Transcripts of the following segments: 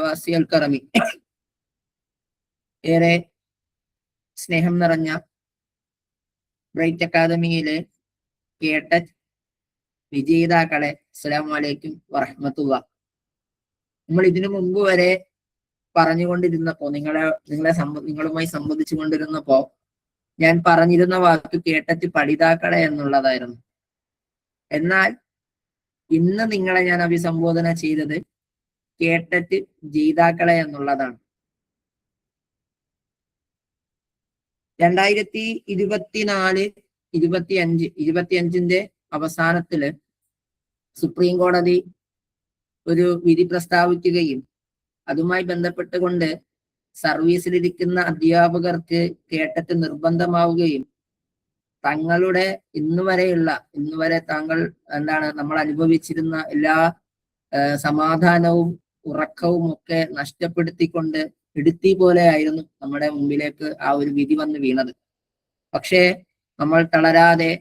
വാസിയൽ കറമി. ഏറെ സ്നേഹം നിറഞ്ഞ ബ്രൈറ്റ് അക്കാദമിയിലെ കേട്ടറ്റ് വിജയിതാക്കളെ, അസ്സലാമു അലൈക്കും വറഹ്മത്തുള്ളാഹി. നമ്മൾ ഇതിനു മുമ്പ് വരെ പറഞ്ഞുകൊണ്ടിരുന്നപ്പോ, നിങ്ങളുമായി സംബന്ധിച്ചു കൊണ്ടിരുന്നപ്പോ ഞാൻ പറഞ്ഞിരുന്ന വാക്ക് കേട്ടറ്റ് പഠിതാക്കളെ എന്നുള്ളതായിരുന്നു. എന്നാൽ ഇന്ന് നിങ്ങളെ ഞാൻ അഭിസംബോധന ചെയ്തത് കേട്ടറ്റ് ജയിതാക്കളെ എന്നുള്ളതാണ്. 2024-25 അവസാനത്തില് സുപ്രീം കോടതി ഒരു വിധി പ്രസ്താവിക്കുകയും അതുമായി ബന്ധപ്പെട്ടുകൊണ്ട് സർവീസിലിരിക്കുന്ന അധ്യാപകർക്ക് കേട്ടറ്റ് നിർബന്ധമാവുകയും തങ്ങളുടെ ഇന്ന് വരെ താങ്കൾ നമ്മൾ അനുഭവിച്ചിരുന്ന എല്ലാ സമാധാനവും ഉറക്കവും ഒക്കെ നഷ്ടപ്പെടുത്തിക്കൊണ്ട് ഇടുത്തി പോലെ ആയിരുന്നു നമ്മുടെ മുമ്പിലേക്ക് ആ ഒരു വിധി വന്ന് വീണത്. പക്ഷേ നമ്മൾ തളരാതെ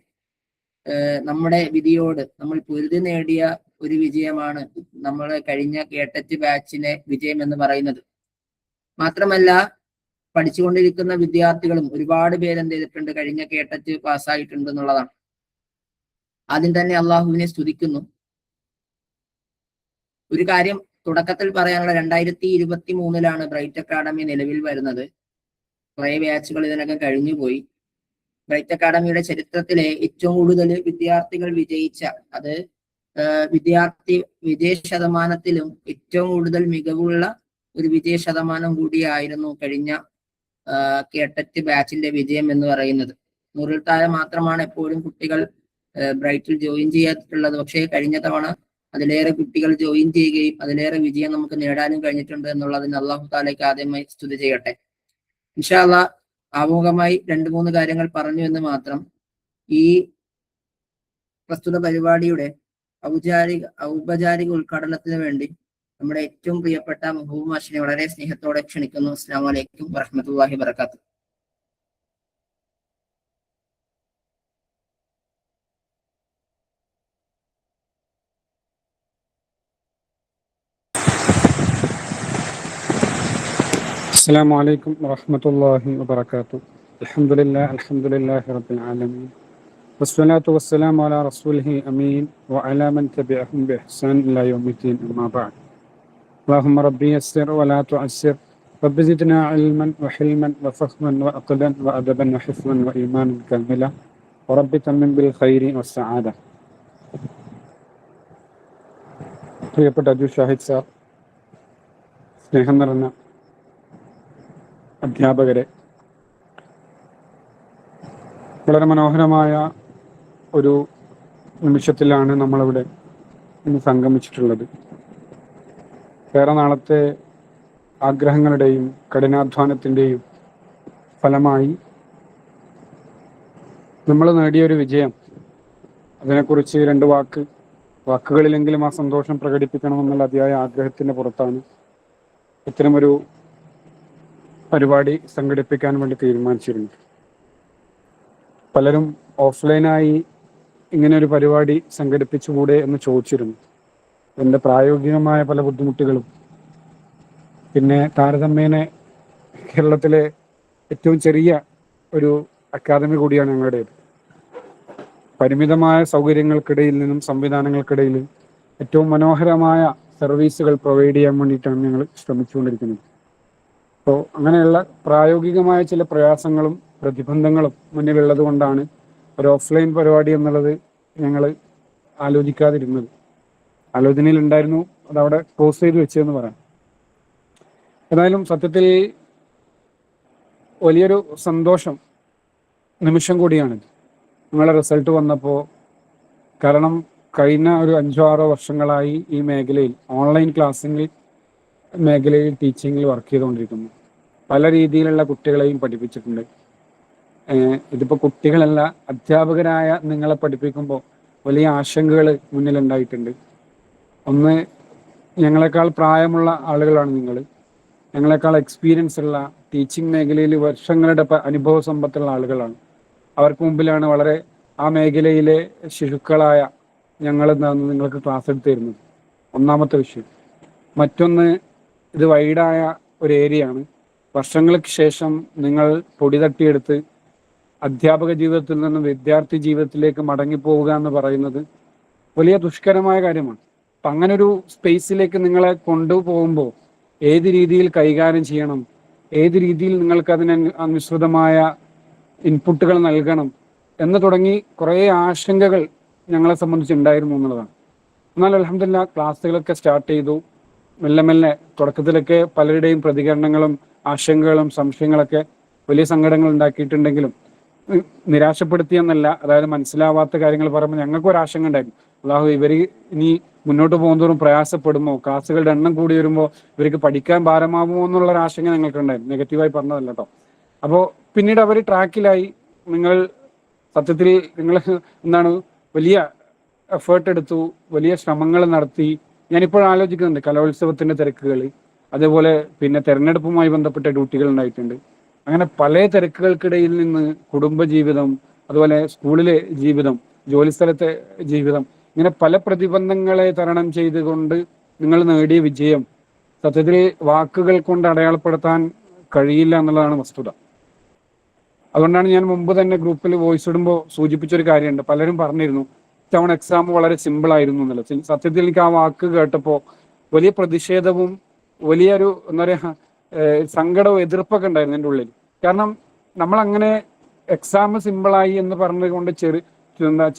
നമ്മുടെ വിധിയോട് നമ്മൾ പൊരുതി നേടിയ ഒരു വിജയമാണ് നമ്മൾ കഴിഞ്ഞ കേട്ടറ്റ് ബാച്ചിനെ വിജയം എന്ന് പറയുന്നത്. മാത്രമല്ല, പഠിച്ചുകൊണ്ടിരിക്കുന്ന വിദ്യാർത്ഥികളും ഒരുപാട് പേര് എന്ത് ചെയ്തിട്ടുണ്ട്, കഴിഞ്ഞ കേട്ടറ്റ് പാസ്സായിട്ടുണ്ട് എന്നുള്ളതാണ്. ആദ്യം തന്നെ അള്ളാഹുവിനെ സ്തുതിക്കുന്നു. ഒരു കാര്യം തുടക്കത്തിൽ പറയാനുള്ള, 2023 ബ്രൈറ്റ് അക്കാഡമി നിലവിൽ വരുന്നത്. കുറേ ബാച്ചുകൾ ഇതിനകം കഴിഞ്ഞുപോയി. ബ്രൈറ്റ് അക്കാഡമിയുടെ ചരിത്രത്തിലെ ഏറ്റവും കൂടുതൽ വിദ്യാർത്ഥികൾ വിജയിച്ച, അത് വിദ്യാർത്ഥി വിജയ ശതമാനത്തിലും ഏറ്റവും കൂടുതൽ മികവുള്ള ഒരു വിജയ ശതമാനം കൂടിയായിരുന്നു കഴിഞ്ഞ കേട്ടറ്റ് ബാച്ചിന്റെ വിജയം എന്ന് പറയുന്നത്. 100-ൽ താഴെ മാത്രമാണ് എപ്പോഴും കുട്ടികൾ ബ്രൈറ്റിൽ ജോയിൻ ചെയ്യാത്തിട്ടുള്ളത്. പക്ഷേ കഴിഞ്ഞ തവണ അതിലേറെ കുട്ടികൾ ജോയിൻ ചെയ്യുകയും അതിലേറെ വിജയം നമുക്ക് നേടാനും കഴിഞ്ഞിട്ടുണ്ട് എന്നുള്ളതിന് അള്ളാഹു താലയ്ക്ക് ആദ്യമായി സ്തുതി ചെയ്യട്ടെ. ഇൻഷാ അല്ലാഹ് ആമുഖമായി 2-3 കാര്യങ്ങൾ പറഞ്ഞു എന്ന് മാത്രം. ഈ പ്രസ്തുത പരിപാടിയുടെ ഔപചാരിക ഉദ്ഘാടനത്തിന് വേണ്ടി നമ്മുടെ ഏറ്റവും പ്രിയപ്പെട്ട മുഹബൂബ് മാഷിനെ വളരെ സ്നേഹത്തോടെ ക്ഷണിക്കുന്നു. അസ്സലാമു അലൈക്കും വറഹ്മത്തുള്ളാഹി വബറകാതുഹു. السلام عليكم ورحمة الله وبركاته. الحمد لله رب العالمين والصلاة والسلام على رسوله الأمين وعلى من تبعهم بإحسان إلى يوم الدين. أما بعد. اللهم ربي يسر ولا تعسر، رب زدنا علما وحلما وفهما وعقلا وأدبا وحفظا وإيمانا كاملا، ورب تمم بالخير والسعادة. പ്രിയപ്പെട്ട അജു ഷാഹിദ് സാർ, സ്നേഹം നിറഞ്ഞ അധ്യാപകരെ, വളരെ മനോഹരമായ ഒരു നിമിഷത്തിലാണ് നമ്മളിവിടെ ഇന്ന് സംഗമിച്ചിട്ടുള്ളത്. ഏറെ നാളത്തെ ആഗ്രഹങ്ങളുടെയും കഠിനാധ്വാനത്തിൻ്റെയും ഫലമായി നമ്മൾ നേടിയൊരു വിജയം. അതിനെക്കുറിച്ച് 2 വാക്കുകളിലെങ്കിലും ആ സന്തോഷം പ്രകടിപ്പിക്കണമെന്നുള്ള അതിയായ ആഗ്രഹത്തിൻ്റെ പുറത്താണ് ഇത്തരമൊരു പരിപാടി സംഘടിപ്പിക്കാൻ വേണ്ടി തീരുമാനിച്ചിരുന്നു. പലരും ഓഫ്ലൈനായി ഇങ്ങനെ ഒരു പരിപാടി സംഘടിപ്പിച്ചുകൂടെ എന്ന് ചോദിച്ചിരുന്നു. എൻ്റെ പ്രായോഗികമായ പല ബുദ്ധിമുട്ടുകളും, പിന്നെ താരതമ്യേന കേരളത്തിലെ ഏറ്റവും ചെറിയ ഒരു അക്കാദമി കൂടിയാണ് ഞങ്ങളുടേത്. പരിമിതമായ സൗകര്യങ്ങൾക്കിടയിൽ നിന്നും സംവിധാനങ്ങൾക്കിടയിൽ ഏറ്റവും മനോഹരമായ സർവീസുകൾ പ്രൊവൈഡ് ചെയ്യാൻ വേണ്ടിയിട്ടാണ് ഞങ്ങൾ ശ്രമിച്ചുകൊണ്ടിരിക്കുന്നത്. അപ്പോൾ അങ്ങനെയുള്ള പ്രായോഗികമായ ചില പ്രയാസങ്ങളും പ്രതിബന്ധങ്ങളും മുന്നിലുള്ളത് കൊണ്ടാണ് ഒരു ഓഫ്ലൈൻ പരിപാടി എന്നുള്ളത് ഞങ്ങൾ ആലോചിക്കാതിരുന്നത്. ആലോചനയിലുണ്ടായിരുന്നു, അതവിടെ ക്ലോസ് ചെയ്ത് വെച്ചതെന്ന് പറയാം. ഏതായാലും സത്യത്തിൽ വലിയൊരു സന്തോഷം നിമിഷം കൂടിയാണിത്. നിങ്ങളുടെ റിസൾട്ട് വന്നപ്പോൾ, കാരണം കഴിഞ്ഞ ഒരു 5-6 വർഷങ്ങളായി ഈ മേഖലയിൽ, ഓൺലൈൻ ക്ലാസ്സിംഗ് മേഖലയിൽ ടീച്ചിങ്ങിൽ വർക്ക് ചെയ്തുകൊണ്ടിരിക്കുന്നു. പല രീതിയിലുള്ള കുട്ടികളെയും പഠിപ്പിച്ചിട്ടുണ്ട്. ഇതിപ്പോൾ കുട്ടികളല്ല, അധ്യാപകരായ നിങ്ങളെ പഠിപ്പിക്കുമ്പോൾ വലിയ ആശങ്കകൾ മുന്നിലുണ്ടായിട്ടുണ്ട്. ഒന്ന്, ഞങ്ങളെക്കാൾ പ്രായമുള്ള ആളുകളാണ് നിങ്ങൾ, ഞങ്ങളെക്കാൾ എക്സ്പീരിയൻസ് ഉള്ള, ടീച്ചിങ് മേഖലയിൽ വർഷങ്ങളുടെ അനുഭവ സമ്പത്തുള്ള ആളുകളാണ്. അവർക്ക് മുമ്പിലാണ് വളരെ ആ മേഖലയിലെ ശിശുക്കളായ ഞങ്ങൾ നിങ്ങൾക്ക് ക്ലാസ് എടുത്ത് തരുന്നത്. ഒന്നാമത്തെ വിഷയം. മറ്റൊന്ന്, ഇത് വൈഡായ ഒരു ഏരിയയാണ്. വർഷങ്ങൾക്ക് ശേഷം നിങ്ങൾ പൊടി തട്ടിയെടുത്ത് അധ്യാപക ജീവിതത്തിൽ നിന്നും വിദ്യാർത്ഥി ജീവിതത്തിലേക്ക് മടങ്ങിപ്പോവുക എന്ന് പറയുന്നത് വലിയ ദുഷ്കരമായ കാര്യമാണ്. അപ്പം അങ്ങനെ ഒരു സ്പേസിലേക്ക് നിങ്ങളെ കൊണ്ടുപോകുമ്പോൾ ഏത് രീതിയിൽ കൈകാര്യം ചെയ്യണം, ഏത് രീതിയിൽ നിങ്ങൾക്ക് അതിന് അനുസൃതമായ ഇൻപുട്ടുകൾ നൽകണം എന്ന് തുടങ്ങി കുറേ ആശങ്കകൾ ഞങ്ങളെ സംബന്ധിച്ചുണ്ടായിരുന്നു എന്നുള്ളതാണ്. എന്നാൽ അൽഹംദുലില്ലാഹ് ക്ലാസ്സുകളൊക്കെ സ്റ്റാർട്ട് ചെയ്തു. മെല്ലെ മെല്ലെ തുടക്കത്തിലൊക്കെ പലരുടെയും പ്രതികരണങ്ങളും ആശങ്കകളും സംശയങ്ങളൊക്കെ വലിയ സങ്കടങ്ങൾ ഉണ്ടാക്കിയിട്ടുണ്ടെങ്കിലും നിരാശപ്പെടുത്തിയെന്നല്ല, അതായത് മനസ്സിലാവാത്ത കാര്യങ്ങൾ പറയുമ്പോൾ ഞങ്ങൾക്ക് ഒരു ആശങ്ക ഉണ്ടായിരുന്നു. അല്ലാഹു ഇവർ ഇനി മുന്നോട്ട് പോകുന്നതോറും പ്രയാസപ്പെടുമോ, ക്ലാസ്സുകളുടെ എണ്ണം കൂടി വരുമ്പോൾ ഇവർക്ക് പഠിക്കാൻ ഭാരമാകുമോ എന്നുള്ള ഒരു ആശങ്ക ഞങ്ങൾക്ക് ഉണ്ടായിരുന്നു. നെഗറ്റീവായി പറഞ്ഞതല്ല കേട്ടോ. അപ്പോൾ പിന്നീട് അവർ ട്രാക്കിലായി. നിങ്ങൾ സത്യത്തിൽ നിങ്ങൾ എന്താണ് വലിയ എഫേർട്ട് എടുത്തു, വലിയ ശ്രമങ്ങൾ നടത്തി. ഞാനിപ്പോഴും ആലോചിക്കുന്നുണ്ട് കലോത്സവത്തിന്റെ തിരക്കുകൾ, അതേപോലെ പിന്നെ തെരഞ്ഞെടുപ്പുമായി ബന്ധപ്പെട്ട ഡ്യൂട്ടികൾ ഉണ്ടായിട്ടുണ്ട്. അങ്ങനെ പല തിരക്കുകൾക്കിടയിൽ നിന്ന് കുടുംബജീവിതം, അതുപോലെ സ്കൂളിലെ ജീവിതം, ജോലിസ്ഥലത്തെ ജീവിതം, ഇങ്ങനെ പല പ്രതിബന്ധങ്ങളെ തരണം ചെയ്തുകൊണ്ട് നിങ്ങൾ നേടിയ വിജയം സത്യത്തിൽ വാക്കുകൾ കൊണ്ട് അടയാളപ്പെടുത്താൻ കഴിയില്ല എന്നുള്ളതാണ് വസ്തുത. അതുകൊണ്ടാണ് ഞാൻ മുമ്പ് തന്നെ ഗ്രൂപ്പിൽ വോയിസ് ഇടുമ്പോൾ സൂചിപ്പിച്ചൊരു കാര്യമുണ്ട്. പലരും പറഞ്ഞിരുന്നു ഇത്തവണ എക്സാം വളരെ സിമ്പിൾ ആയിരുന്നു എന്നുള്ളത്. സത്യത്തിൽ എനിക്ക് ആ വാക്ക് കേട്ടപ്പോൾ വലിയ പ്രതിഷേധവും വലിയൊരു എന്താ പറയുക സങ്കടവും എതിർപ്പൊക്കെ ഉണ്ടായിരുന്നു എൻ്റെ ഉള്ളിൽ. കാരണം നമ്മളങ്ങനെ എക്സാം സിമ്പിളായി എന്ന് പറഞ്ഞുകൊണ്ട്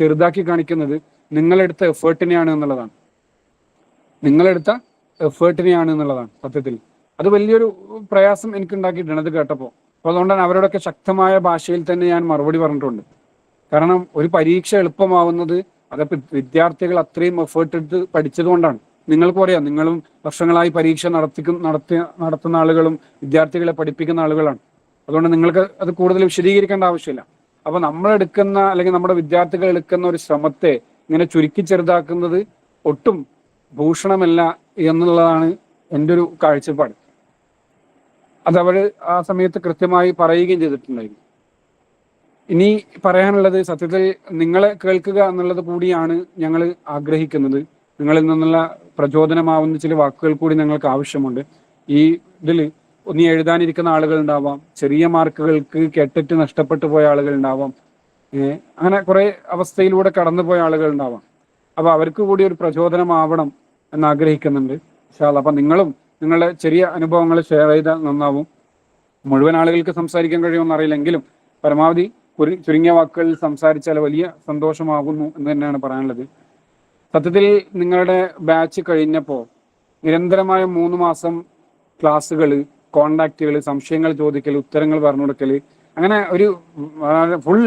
ചെറുതാക്കി കാണിക്കുന്നത് നിങ്ങളെടുത്ത എഫേർട്ടിനെയാണ് എന്നുള്ളതാണ്. നിങ്ങളെടുത്ത എഫേർട്ടിനെയാണ് എന്നുള്ളതാണ് സത്യത്തിൽ. അത് വലിയൊരു പ്രയാസം എനിക്ക് ഉണ്ടാക്കിയിട്ടുണ്ട് അത് കേട്ടപ്പോൾ. അപ്പോൾ അതുകൊണ്ടാണ് അവരോടൊക്കെ ശക്തമായ ഭാഷയിൽ തന്നെ ഞാൻ മറുപടി പറഞ്ഞിട്ടുണ്ട്. കാരണം ഒരു പരീക്ഷ എളുപ്പമാവുന്നത് അതൊക്കെ വിദ്യാർത്ഥികൾ അത്രയും എഫേർട്ട് എടുത്ത് പഠിച്ചതുകൊണ്ടാണ്. നിങ്ങൾക്കും അറിയാം, നിങ്ങളും വർഷങ്ങളായി പരീക്ഷ നടത്തുന്ന ആളുകളും വിദ്യാർത്ഥികളെ പഠിപ്പിക്കുന്ന ആളുകളാണ്. അതുകൊണ്ട് നിങ്ങൾക്ക് അത് കൂടുതൽ വിശദീകരിക്കേണ്ട ആവശ്യമില്ല. അപ്പൊ നമ്മളെടുക്കുന്ന അല്ലെങ്കിൽ നമ്മുടെ വിദ്യാർത്ഥികൾ എടുക്കുന്ന ഒരു ശ്രമത്തെ ഇങ്ങനെ ചുരുക്കി ചെറുതാക്കുന്നത് ഒട്ടും ഭൂഷണമല്ല എന്നുള്ളതാണ് എൻ്റെ ഒരു കാഴ്ചപ്പാട്. അതവർ ആ സമയത്ത് കൃത്യമായി പറയുകയും ചെയ്തിട്ടുണ്ടായിരുന്നു. ഇനി പറയാനുള്ളത് സത്യത്തിൽ നിങ്ങളെ കേൾക്കുക എന്നുള്ളത് കൂടിയാണ് ഞങ്ങൾ ആഗ്രഹിക്കുന്നത്. നിങ്ങളിൽ നിന്നുള്ള പ്രചോദനമാവുന്ന ചില വാക്കുകൾ കൂടി ഞങ്ങൾക്ക് ആവശ്യമുണ്ട്. ഈ ഇതിൽ ഒന്നി എഴുതാനിരിക്കുന്ന ആളുകൾ ഉണ്ടാവാം, ചെറിയ മാർക്കുകൾക്ക് കേട്ടിട്ട് നഷ്ടപ്പെട്ടു പോയ ആളുകൾ ഉണ്ടാവാം, അങ്ങനെ കുറെ അവസ്ഥയിലൂടെ കടന്നുപോയ ആളുകൾ ഉണ്ടാവാം. അപ്പൊ അവർക്ക് കൂടി ഒരു പ്രചോദനമാവണം എന്ന് ആഗ്രഹിക്കുന്നുണ്ട് ഇൻഷാ അല്ലാഹ്. അപ്പൊ നിങ്ങളും നിങ്ങളുടെ ചെറിയ അനുഭവങ്ങൾ ഷെയർ ചെയ്താൽ നന്നാവും. മുഴുവൻ ആളുകൾക്ക് സംസാരിക്കാൻ കഴിയുമെന്ന് അറിയില്ലെങ്കിലും പരമാവധി ചുരുങ്ങിയ വാക്കുകളിൽ സംസാരിച്ചാൽ വലിയ സന്തോഷമാകുന്നു എന്ന് തന്നെയാണ് പറയാനുള്ളത്. സത്യത്തിൽ നിങ്ങളുടെ ബാച്ച് കഴിഞ്ഞപ്പോൾ നിരന്തരമായ 3 മാസം ക്ലാസ്സുകൾ, കോണ്ടാക്റ്റുകൾ, സംശയങ്ങൾ ചോദിക്കൽ, ഉത്തരങ്ങൾ പറഞ്ഞു കൊടുക്കൽ, അങ്ങനെ ഒരു ഫുൾ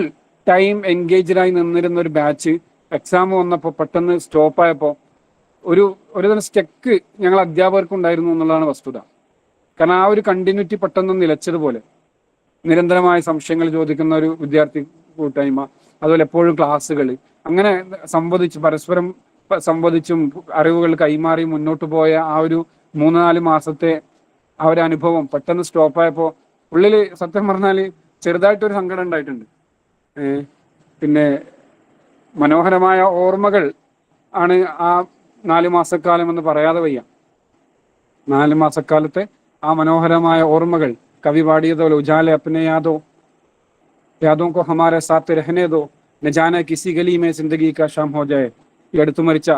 ടൈം എൻഗേജ്ഡായി നിന്നിരുന്ന ഒരു ബാച്ച് എക്സാം വന്നപ്പോൾ പെട്ടെന്ന് സ്റ്റോപ്പായപ്പോൾ ഒരു തരം സ്റ്റെക്ക് ഞങ്ങൾ അധ്യാപകർക്ക് ഉണ്ടായിരുന്നു എന്നുള്ളതാണ് വസ്തുത. കാരണം ആ ഒരു കണ്ടിന്യൂറ്റി പെട്ടെന്ന് നിലച്ചതുപോലെ നിരന്തരമായ സംശയങ്ങൾ ചോദിക്കുന്ന ഒരു വിദ്യാർത്ഥി കൂട്ടായ്മ, അതുപോലെ എപ്പോഴും ക്ലാസ്സുകൾ, അങ്ങനെ പരസ്പരം സംവദിച്ചും അറിവുകൾ കൈമാറി മുന്നോട്ട് പോയ ആ ഒരു 3-4 മാസത്തെ ആ ഒരു അനുഭവം പെട്ടെന്ന് സ്റ്റോപ്പായപ്പോൾ ഉള്ളിൽ സത്യം പറഞ്ഞാൽ ചെറുതായിട്ടൊരു സങ്കടം ഉണ്ടായിട്ടുണ്ട്. പിന്നെ മനോഹരമായ ഓർമ്മകൾ ആണ് ആ 4 മാസക്കാലം എന്ന് പറയാതെ വയ്യ. 4 മാസക്കാലത്തെ ആ മനോഹരമായ ഓർമ്മകൾ കവി പാടിയതുപോലെ ഉജാലെ അപ്നെ യാദോ കോ ഹമാരെ സാത്ത് രഹനെ ദോ ന ജാനെ കിസി ഗലി മേ സിന്ദഗി കാ ഷാം ഹോ ജായേ. ഈ അടുത്തു മരിച്ച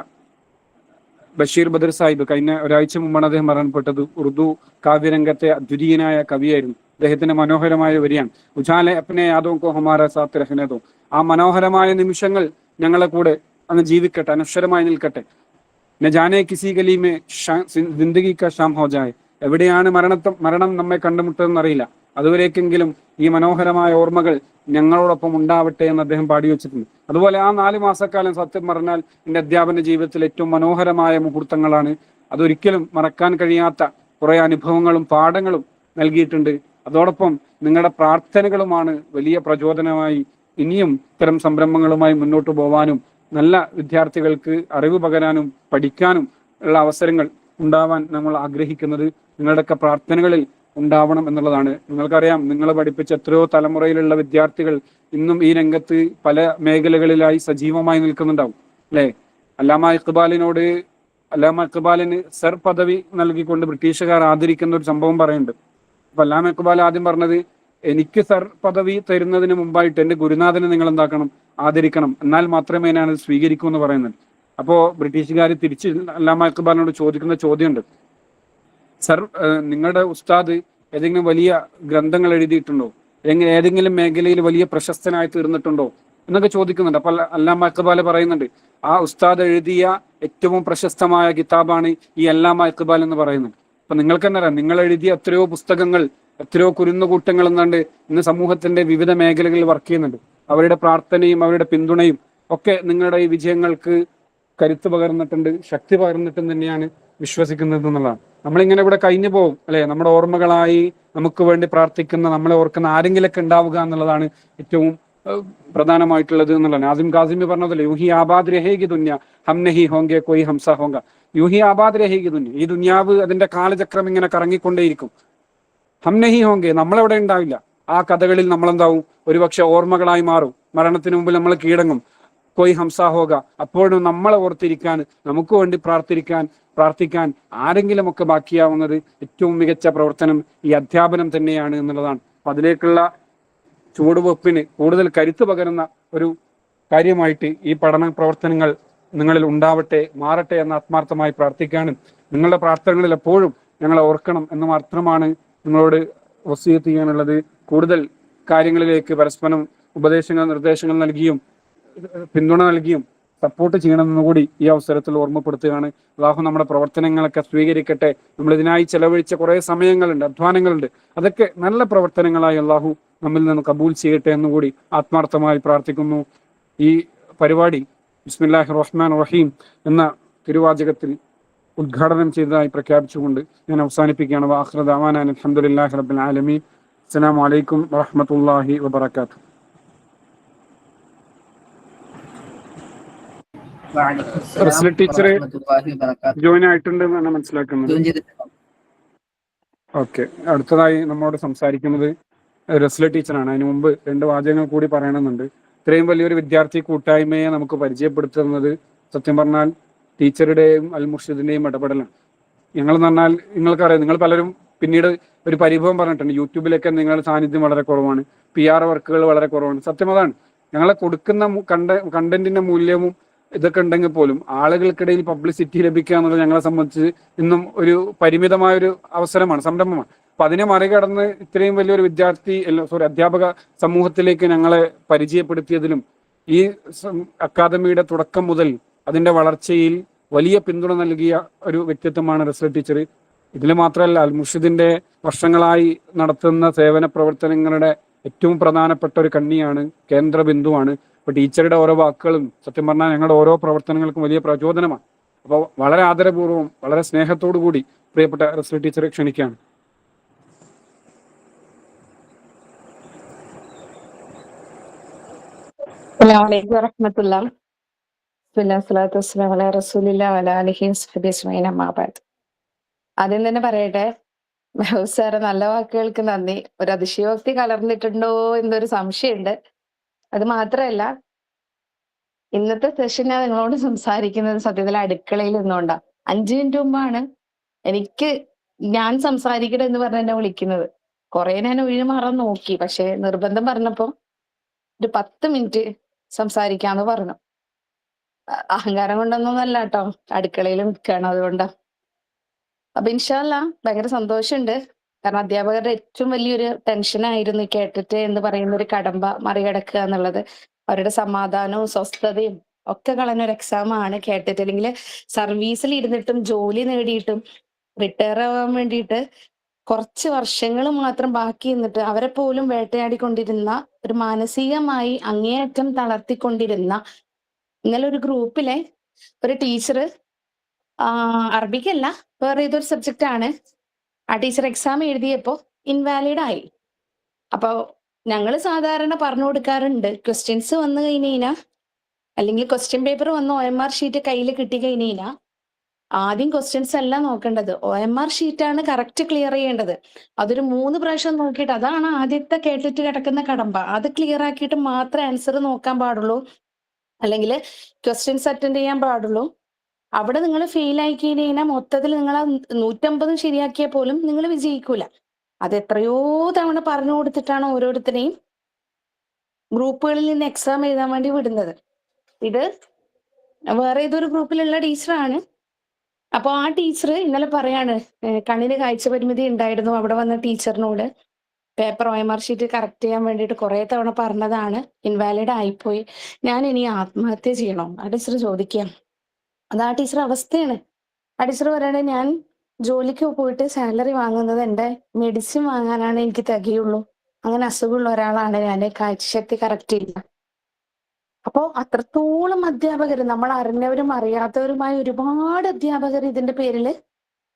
ബഷീർ ബദർ സാഹിബ് കഴിഞ്ഞ ഒരാഴ്ച മുമ്പാണ് അദ്ദേഹം മരണപ്പെട്ടത്. ഉറുദു കാവ്യരംഗത്തെ അദ്വിതീയനായ കവിയായിരുന്നു. അദ്ദേഹത്തിന്റെ മനോഹരമായ വരിയാണ് ഉജാലെ അപ്നെ യാദോ കോ ഹമാരെ സാത്ത് രഹനെ ദോ. ആ മനോഹരമായ നിമിഷങ്ങൾ ഞങ്ങളെ കൂടെ അങ്ങ് ജീവിക്കട്ടെ, അനശ്വരമായി നിൽക്കട്ടെ. ന ജാനെ കിസി ഗലി മേ സിന്ദഗി കാ ഷാം ഹോ ജായേ. എവിടെയാണ് മരണം നമ്മെ കണ്ടുമുട്ടതെന്ന് അറിയില്ല. അതുവരേക്കെങ്കിലും ഈ മനോഹരമായ ഓർമ്മകൾ ഞങ്ങളോടൊപ്പം ഉണ്ടാവട്ടെ എന്ന് അദ്ദേഹം പാടി വെച്ചിട്ടുണ്ട്. അതുപോലെ ആ 4 മാസക്കാലം സത്യം പറഞ്ഞാൽ എൻ്റെ അധ്യാപന ജീവിതത്തിൽ ഏറ്റവും മനോഹരമായ മുഹൂർത്തങ്ങളാണ്. അതൊരിക്കലും മറക്കാൻ കഴിയാത്ത കുറെ അനുഭവങ്ങളും പാഠങ്ങളും നൽകിയിട്ടുണ്ട്. അതോടൊപ്പം നിങ്ങളുടെ പ്രാർത്ഥനകളുമാണ് വലിയ പ്രചോദനമായി ഇനിയും ഇത്തരം സംരംഭങ്ങളുമായി മുന്നോട്ട് പോകാനും നല്ല വിദ്യാർത്ഥികൾക്ക് അറിവ് പകരാനും പഠിക്കാനും ഉള്ള അവസരങ്ങൾ ഉണ്ടാവാൻ നമ്മൾ ആഗ്രഹിക്കുന്നത്. നിങ്ങളുടെയൊക്കെ പ്രാർത്ഥനകളിൽ ഉണ്ടാവണം എന്നുള്ളതാണ്. നിങ്ങൾക്കറിയാം, നിങ്ങൾ പഠിപ്പിച്ച എത്രയോ തലമുറയിലുള്ള വിദ്യാർത്ഥികൾ ഇന്നും ഈ രംഗത്ത് പല മേഖലകളിലായി സജീവമായി നിൽക്കുന്നുണ്ടാവും അല്ലെ. അല്ലാമ ഇഖ്ബാലിനോട് അല്ലാമ ഇഖ്ബാലിന് സർ പദവി നൽകിക്കൊണ്ട് ബ്രിട്ടീഷുകാർ ആദരിക്കുന്ന ഒരു സംഭവം പറയുന്നുണ്ട്. അപ്പൊ അല്ലാമ ഇഖ്ബാൽ ആദ്യം പറഞ്ഞത്, എനിക്ക് സർ പദവി തരുന്നതിന് മുമ്പായിട്ട് എന്റെ ഗുരുനാഥനെ നിങ്ങൾ എന്താക്കണം, ആദരിക്കണം, എന്നാൽ മാത്രമേ ഞാൻ അത് സ്വീകരിക്കൂ എന്ന് പറയുന്നത്. അപ്പോ ബ്രിട്ടീഷുകാർ തിരിച്ച് അല്ലാമ ഇഖ്ബാലിനോട് ചോദിക്കുന്ന ചോദ്യമുണ്ട്, സർ നിങ്ങളുടെ ഉസ്താദ് ഏതെങ്കിലും വലിയ ഗ്രന്ഥങ്ങൾ എഴുതിയിട്ടുണ്ടോ, അല്ലെങ്കിൽ ഏതെങ്കിലും മേഖലയിൽ വലിയ പ്രശസ്തനായി തീർന്നിട്ടുണ്ടോ എന്നൊക്കെ ചോദിക്കുന്നുണ്ട്. അപ്പൊ അല്ലാമ ഇഖ്ബാൽ പറയുന്നുണ്ട്, ആ ഉസ്താദ് എഴുതിയ ഏറ്റവും പ്രശസ്തമായ കിതാബാണ് ഈ അല്ലാമ ഇഖ്ബാൽ എന്ന് പറയുന്നത്. അപ്പൊ നിങ്ങൾക്ക് തന്നെ അറിയാം, നിങ്ങൾ എഴുതിയ എത്രയോ പുസ്തകങ്ങൾ, എത്രയോ കുരുന്നുകൂട്ടങ്ങൾ എന്നാണ്ട് ഇന്ന് സമൂഹത്തിന്റെ വിവിധ മേഖലകളിൽ വർക്ക് ചെയ്യുന്നുണ്ട്. അവരുടെ പ്രാർത്ഥനയും അവരുടെ പിന്തുണയും ഒക്കെ നിങ്ങളുടെ ഈ വിജയങ്ങൾക്ക് കരുത്ത് പകർന്നിട്ടുണ്ട്, ശക്തി പകർന്നിട്ടും തന്നെയാണ് വിശ്വസിക്കുന്നത് എന്നുള്ളതാണ്. നമ്മളിങ്ങനെ ഇവിടെ കഴിഞ്ഞു പോകും അല്ലെ, നമ്മുടെ ഓർമ്മകളായി നമുക്ക് വേണ്ടി പ്രാർത്ഥിക്കുന്ന, നമ്മളെ ഓർക്കുന്ന ആരെങ്കിലൊക്കെ ഉണ്ടാവുക എന്നുള്ളതാണ് ഏറ്റവും പ്രധാനമായിട്ടുള്ളത് എന്നുള്ളതാണ്. ആസിം കാസിമി പറഞ്ഞതല്ലേ, യൂഹി ആബാദ് രഹേഗി ദുന്യ ഹം നഹി ഹോങ്കെ കോയി ഹംസ ഹോങ്ക. യൂഹി ആബാദ് രഹേഗി ദുന്യ, ഈ ദുന്യാവ് അതിന്റെ കാലചക്രം ഇങ്ങനെ കറങ്ങിക്കൊണ്ടേയിരിക്കും. ഹം നഹി ഹോങ്കെ, നമ്മളെവിടെ ഉണ്ടാവില്ല. ആ കഥകളിൽ നമ്മളെന്താവും, ഒരുപക്ഷെ ഓർമ്മകളായി മാറും. മരണത്തിന് മുമ്പിൽ നമ്മൾ കീഴടങ്ങും. കോയി ഹംസ ഹോക, അപ്പോഴും നമ്മളെ ഓർത്തിരിക്കാൻ, നമുക്ക് വേണ്ടി പ്രാർത്ഥിക്കാൻ ആരെങ്കിലും ഒക്കെ ബാക്കിയാവുന്നത് ഏറ്റവും മികച്ച പ്രവർത്തനം ഈ അധ്യാപനം തന്നെയാണ് എന്നുള്ളതാണ്. അപ്പൊ അതിലേക്കുള്ള ചുവടുവെപ്പിന് കൂടുതൽ കരുത്ത് പകരുന്ന ഒരു കാര്യമായിട്ട് ഈ പഠന പ്രവർത്തനങ്ങൾ നിങ്ങളിൽ ഉണ്ടാവട്ടെ, മാറട്ടെ എന്ന് ആത്മാർത്ഥമായി പ്രാർത്ഥിക്കാനും നിങ്ങളുടെ പ്രാർത്ഥനകളിൽ എപ്പോഴും ഞങ്ങളെ ഓർക്കണം എന്ന് മാത്രമാണ് നിങ്ങളോട് വസിയത്ത് ചെയ്യാനുള്ളത്. കൂടുതൽ കാര്യങ്ങളിലേക്ക് പരസ്പരം ഉപദേശങ്ങൾ, നിർദ്ദേശങ്ങൾ നൽകിയും പിന്തുണ നൽകിയും സപ്പോർട്ട് ചെയ്യണമെന്ന് കൂടി ഈ അവസരത്തിൽ ഓർമ്മപ്പെടുത്തുകയാണ്. അള്ളാഹു നമ്മുടെ പ്രവർത്തനങ്ങളൊക്കെ സ്വീകരിക്കട്ടെ. നമ്മൾ ഇതിനായി ചെലവഴിച്ച കുറേ സമയങ്ങളുണ്ട്, അധ്വാനങ്ങളുണ്ട്, അതൊക്കെ നല്ല പ്രവർത്തനങ്ങളായി അള്ളാഹു നമ്മിൽ നിന്ന് കബൂൽ ചെയ്യട്ടെ എന്നുകൂടി ആത്മാർത്ഥമായി പ്രാർത്ഥിക്കുന്നു. ഈ പരിപാടി ബിസ്മില്ലാഹിർ റഹ്മാനിർ റഹീം എന്ന തിരുവാചകത്തിൽ ഉദ്ഘാടനം ചെയ്തതായി പ്രഖ്യാപിച്ചുകൊണ്ട് ഞാൻ അവസാനിപ്പിക്കുകയാണ്. വാഖിറു ദഅവാനാ അൽഹംദുലില്ലാഹി റബ്ബിൽ ആലമീൻ. അസ്സലാമു അലൈക്കും വറഹ്മത്തുള്ളാഹി വബറകാതുഹു. റസ്ല ടീച്ചർ ജോയിൻ ആയിട്ടുണ്ട് എന്നാണ് മനസ്സിലാക്കുന്നത്. ഓക്കെ, അടുത്തതായി നമ്മോട് സംസാരിക്കുന്നത് റസ്ല ടീച്ചറാണ്. അതിനു മുമ്പ് 2 വാചകങ്ങൾ കൂടി പറയണമെന്നുണ്ട്. ഇത്രയും വലിയൊരു വിദ്യാർത്ഥി കൂട്ടായ്മയെ നമുക്ക് പരിചയപ്പെടുത്തുന്നത് സത്യം പറഞ്ഞാൽ ടീച്ചറുടെയും അൽ മുർഷിദിന്റെയും ഇടപെടലാണ്. ഞങ്ങളെന്ന് പറഞ്ഞാൽ നിങ്ങൾക്കറിയാം, നിങ്ങൾ പലരും പിന്നീട് ഒരു പരിഭവം പറഞ്ഞിട്ടുണ്ട്, യൂട്യൂബിലൊക്കെ നിങ്ങളുടെ സാന്നിധ്യം വളരെ കുറവാണ്, PR വർക്കുകൾ വളരെ കുറവാണ്. സത്യം അതാണ്. ഞങ്ങളെ കൊടുക്കുന്ന കണ്ടന്റിന്റെ മൂല്യവും ഇതൊക്കെ ഉണ്ടെങ്കിൽ പോലും ആളുകൾക്കിടയിൽ പബ്ലിസിറ്റി ലഭിക്കുക എന്നുള്ളത് ഞങ്ങളെ സംബന്ധിച്ച് ഇന്നും ഒരു പരിമിതമായ ഒരു അവസരമാണ്, സംരംഭമാണ്. അപ്പൊ അതിനെ മറികടന്ന് ഇത്രയും വലിയൊരു അധ്യാപക സമൂഹത്തിലേക്ക് ഞങ്ങളെ പരിചയപ്പെടുത്തിയതിലും ഈ അക്കാദമിയുടെ തുടക്കം മുതൽ അതിന്റെ വളർച്ചയിൽ വലിയ പിന്തുണ നൽകിയ ഒരു വ്യക്തിത്വമാണ് റസ്ല ടീച്ചർ. ഇതിൽ മാത്രമല്ല, അൽ മുർഷിദിന്റെ വർഷങ്ങളായി നടത്തുന്ന സേവന പ്രവർത്തനങ്ങളുടെ ഏറ്റവും പ്രധാനപ്പെട്ട ഒരു കണ്ണിയാണ്, കേന്ദ്ര ബിന്ദുവാണ്. അപ്പൊ ടീച്ചറുടെ ഓരോ വാക്കുകളും സത്യം പറഞ്ഞാൽ ഞങ്ങളുടെ ഓരോ പ്രവർത്തനങ്ങൾക്കും വലിയ പ്രചോദനമാണ്. അപ്പോൾ വളരെ ആദരപൂർവ്വം, വളരെ സ്നേഹത്തോടു കൂടി പ്രിയപ്പെട്ട റസ്ല ടീച്ചറെ ക്ഷണിക്കുകയാണ്. അസ്സലാമു വറഹ്മത്തുള്ളാഹി സ്വല്ലല്ലാഹു വസ്സലാമു അലാ റസൂലില്ലാഹി വഅലാ ആലിഹി വസ്ഹബിഹി അജ്മഈൻ. അമ്മാ ബഅദ്. ആദ്യം തന്നെ പറയട്ടെ, മെഹൂസ് സാറ് നല്ല വാക്കുകൾക്ക് നന്ദി. ഒരു അതിശയോക്തി കലർന്നിട്ടുണ്ടോ എന്നൊരു സംശയമുണ്ട്. അത് മാത്രമല്ല, ഇന്നത്തെ സെഷൻ ഞാൻ നിങ്ങളോട് സംസാരിക്കുന്നത് സത്യത്തിൽ അടുക്കളയിൽ നിന്നുകൊണ്ടാ. 5 മിനിറ്റ് മുമ്പാണ് ഞാൻ സംസാരിക്കട്ടെ എന്ന് പറഞ്ഞ് എന്നെ വിളിക്കുന്നത്. കുറെ ഞാൻ ഒഴിഞ്ഞു മാറാൻ നോക്കി, പക്ഷെ നിർബന്ധം പറഞ്ഞപ്പോ ഒരു 10 മിനിറ്റ് സംസാരിക്കാന്ന് പറഞ്ഞു. അഹങ്കാരം കൊണ്ടൊന്നും അല്ല കേട്ടോ, അടുക്കളയിൽ നിൽക്കുകയാണ്, അതുകൊണ്ടാ. അപ്പൊ ഇൻഷാ അല്ലാഹ് ഭയങ്കര സന്തോഷമുണ്ട്. കാരണം അധ്യാപകരുടെ ഏറ്റവും വലിയൊരു ടെൻഷനായിരുന്നു കേട്ടിട്ട് എന്ന് പറയുന്ന ഒരു കടമ്പ മറികടക്കുക എന്നുള്ളത്. അവരുടെ സമാധാനവും സ്വസ്ഥതയും ഒക്കെ കളഞ്ഞൊരു എക്സാമാണ് കേട്ടിട്ട്. അല്ലെങ്കിൽ സർവീസിൽ ഇരുന്നിട്ടും ജോലി നേടിയിട്ടും റിട്ടയർ ആവാൻ വേണ്ടിയിട്ട് കുറച്ച് വർഷങ്ങൾ മാത്രം ബാക്കി നിന്നിട്ട് അവരെ പോലും വേട്ടയാടിക്കൊണ്ടിരുന്ന, ഒരു മാനസികമായി അങ്ങേയറ്റം തളർത്തിക്കൊണ്ടിരുന്ന ഇന്നലെ ഒരു ഗ്രൂപ്പിലെ ഒരു ടീച്ചർ, അറബിക്കല്ല വേറെ ഏതൊരു സബ്ജക്റ്റ് ആണ്, ആ ടീച്ചർ എക്സാം എഴുതിയപ്പോ ഇൻവാലിഡ് ആയി. അപ്പൊ ഞങ്ങൾ സാധാരണ പറഞ്ഞു കൊടുക്കാറുണ്ട്, ക്വസ്റ്റ്യൻസ് വന്നു കഴിഞ്ഞാൽ അല്ലെങ്കിൽ ക്വസ്റ്റ്യൻ പേപ്പർ വന്ന് OMR ഷീറ്റ് കയ്യിൽ കിട്ടി കഴിഞ്ഞാൽ ആദ്യം ക്വസ്റ്റ്യൻസ് അല്ല നോക്കേണ്ടത്, OMR ഷീറ്റാണ് കറക്റ്റ് ക്ലിയർ ചെയ്യേണ്ടത്. അതൊരു 3 പ്രാവശ്യം നോക്കിയിട്ട്, അതാണ് ആദ്യത്തെ കേട്ടിട്ട് കിടക്കുന്ന കടമ്പ, അത് ക്ലിയർ ആക്കിയിട്ട് മാത്രമേ ആൻസർ നോക്കാൻ പാടുള്ളൂ, അല്ലെങ്കിൽ ക്വസ്റ്റ്യൻസ് അറ്റൻഡ് ചെയ്യാൻ പാടുള്ളൂ. അവിടെ നിങ്ങൾ ഫെയിൽ ആയി കഴിഞ്ഞാൽ മൊത്തത്തിൽ നിങ്ങൾ 150 ശരിയാക്കിയാൽ പോലും നിങ്ങൾ വിജയിക്കൂല. അത് എത്രയോ തവണ പറഞ്ഞു കൊടുത്തിട്ടാണ് ഓരോരുത്തരെയും ഗ്രൂപ്പുകളിൽ നിന്ന് എക്സാം എഴുതാൻ വേണ്ടി വിടുന്നത്. ഇത് വേറെ ഏതൊരു ഗ്രൂപ്പിലുള്ള ടീച്ചറാണ്. അപ്പൊ ആ ടീച്ചർ ഇന്നലെ പറയാണ്, കണ്ണിന് കാഴ്ച പരിമിതി ഉണ്ടായിരുന്നു, അവിടെ വന്ന ടീച്ചറിനോട് പേപ്പർ OMR ഷീറ്റ് കറക്റ്റ് ചെയ്യാൻ വേണ്ടിയിട്ട് കുറെ തവണ പറഞ്ഞതാണ്, ഇൻവാലിഡ് ആയിപ്പോയി, ഞാൻ ഇനി ആത്മഹത്യ ചെയ്യണോ? ആ ടീച്ചർ ചോദിക്കാം. അത് ആ ടീച്ചർ അവസ്ഥയാണ്. ആ ടീച്ചർ പറയണേ, ഞാൻ ജോലിക്ക് പോയിട്ട് സാലറി വാങ്ങുന്നത് എൻ്റെ മെഡിസിൻ വാങ്ങാനാണ് എനിക്ക് തികയുള്ളൂ, അങ്ങനെ അസുഖമുള്ള ഒരാളാണ് ഞാൻ, കാഴ്ചശക്തി കറക്റ്റ് ഇല്ല. അപ്പോ അത്രത്തോളം അധ്യാപകർ, നമ്മൾ അറിഞ്ഞവരും അറിയാത്തവരുമായ ഒരുപാട് അധ്യാപകർ ഇതിന്റെ പേരിൽ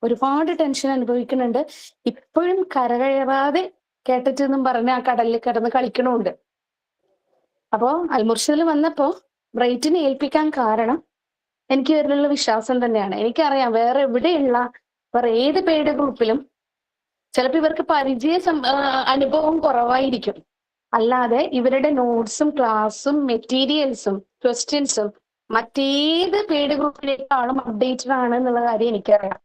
ഒരുപാട് ടെൻഷൻ അനുഭവിക്കുന്നുണ്ട്. ഇപ്പോഴും കരകയറാതെ കേട്ടിട്ട് എന്നും പറഞ്ഞ് ആ കടലിൽ കിടന്ന് കളിക്കണമുണ്ട്. അപ്പോ അൽമുർഷിദിൽ വന്നപ്പോ ബ്രൈറ്റിനെ ഏൽപ്പിക്കാൻ കാരണം എനിക്ക് ഇവരിലുള്ള വിശ്വാസം തന്നെയാണ്. എനിക്കറിയാം വേറെ ഏത് പെയ്ഡ് ഗ്രൂപ്പിലും ചിലപ്പോൾ ഇവർക്ക് അനുഭവം കുറവായിരിക്കും. അല്ലാതെ ഇവരുടെ നോട്ട്സും ക്ലാസ്സും മെറ്റീരിയൽസും ക്വസ്റ്റ്യൻസും മറ്റേത് പെയ്ഡ് ഗ്രൂപ്പിലേക്കാളും അപ്ഡേറ്റഡ് ആണ് എന്നുള്ള കാര്യം എനിക്കറിയാം.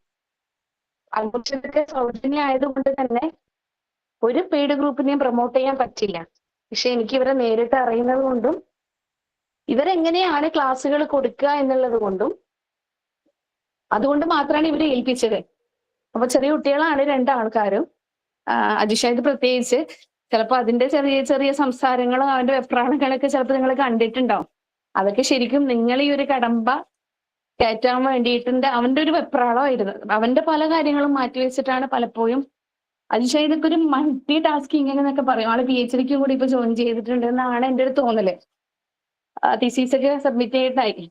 അൽമുർഷിദൊക്കെ സൗജന്യം ആയതുകൊണ്ട് തന്നെ ഒരു പെയ്ഡ് ഗ്രൂപ്പിനെയും പ്രൊമോട്ട് ചെയ്യാൻ പറ്റില്ല. പക്ഷെ എനിക്ക് ഇവരെ നേരിട്ട് അറിയുന്നത് കൊണ്ടും ഇവരെങ്ങനെയാണ് ക്ലാസ്സുകൾ കൊടുക്കുക എന്നുള്ളത് കൊണ്ടും അതുകൊണ്ട് മാത്രമാണ് ഇവരെ ഏൽപ്പിച്ചത്. അപ്പൊ ചെറിയ കുട്ടികളാണ് 2 ആൾക്കാരും. അജിഷാദ് പ്രത്യേകിച്ച് ചിലപ്പോൾ അതിന്റെ ചെറിയ ചെറിയ സംസാരങ്ങളും അവന്റെ വെപ്രാളങ്ങളൊക്കെ ചിലപ്പോൾ നിങ്ങൾ കണ്ടിട്ടുണ്ടാവും. അതൊക്കെ ശരിക്കും നിങ്ങൾ ഈ ഒരു കടമ്പ കയറ്റാൻ വേണ്ടിയിട്ടുണ്ട് അവന്റെ ഒരു വെപ്രാളമായിരുന്നു. അവന്റെ പല കാര്യങ്ങളും മാറ്റിവെച്ചിട്ടാണ് പലപ്പോഴും അജിഷാദൊക്കെ ഒരു മൾട്ടി ടാസ്കിങ് എന്നൊക്കെ പറയും. ആള് PhDക്കും കൂടി ഇപ്പൊ ജോയിൻ ചെയ്തിട്ടുണ്ട് എന്നാണ് എൻ്റെ ഒരു തോന്നല്. തീസീസ് ഒക്കെ സബ്മിറ്റ് ചെയ്തിട്ടായി,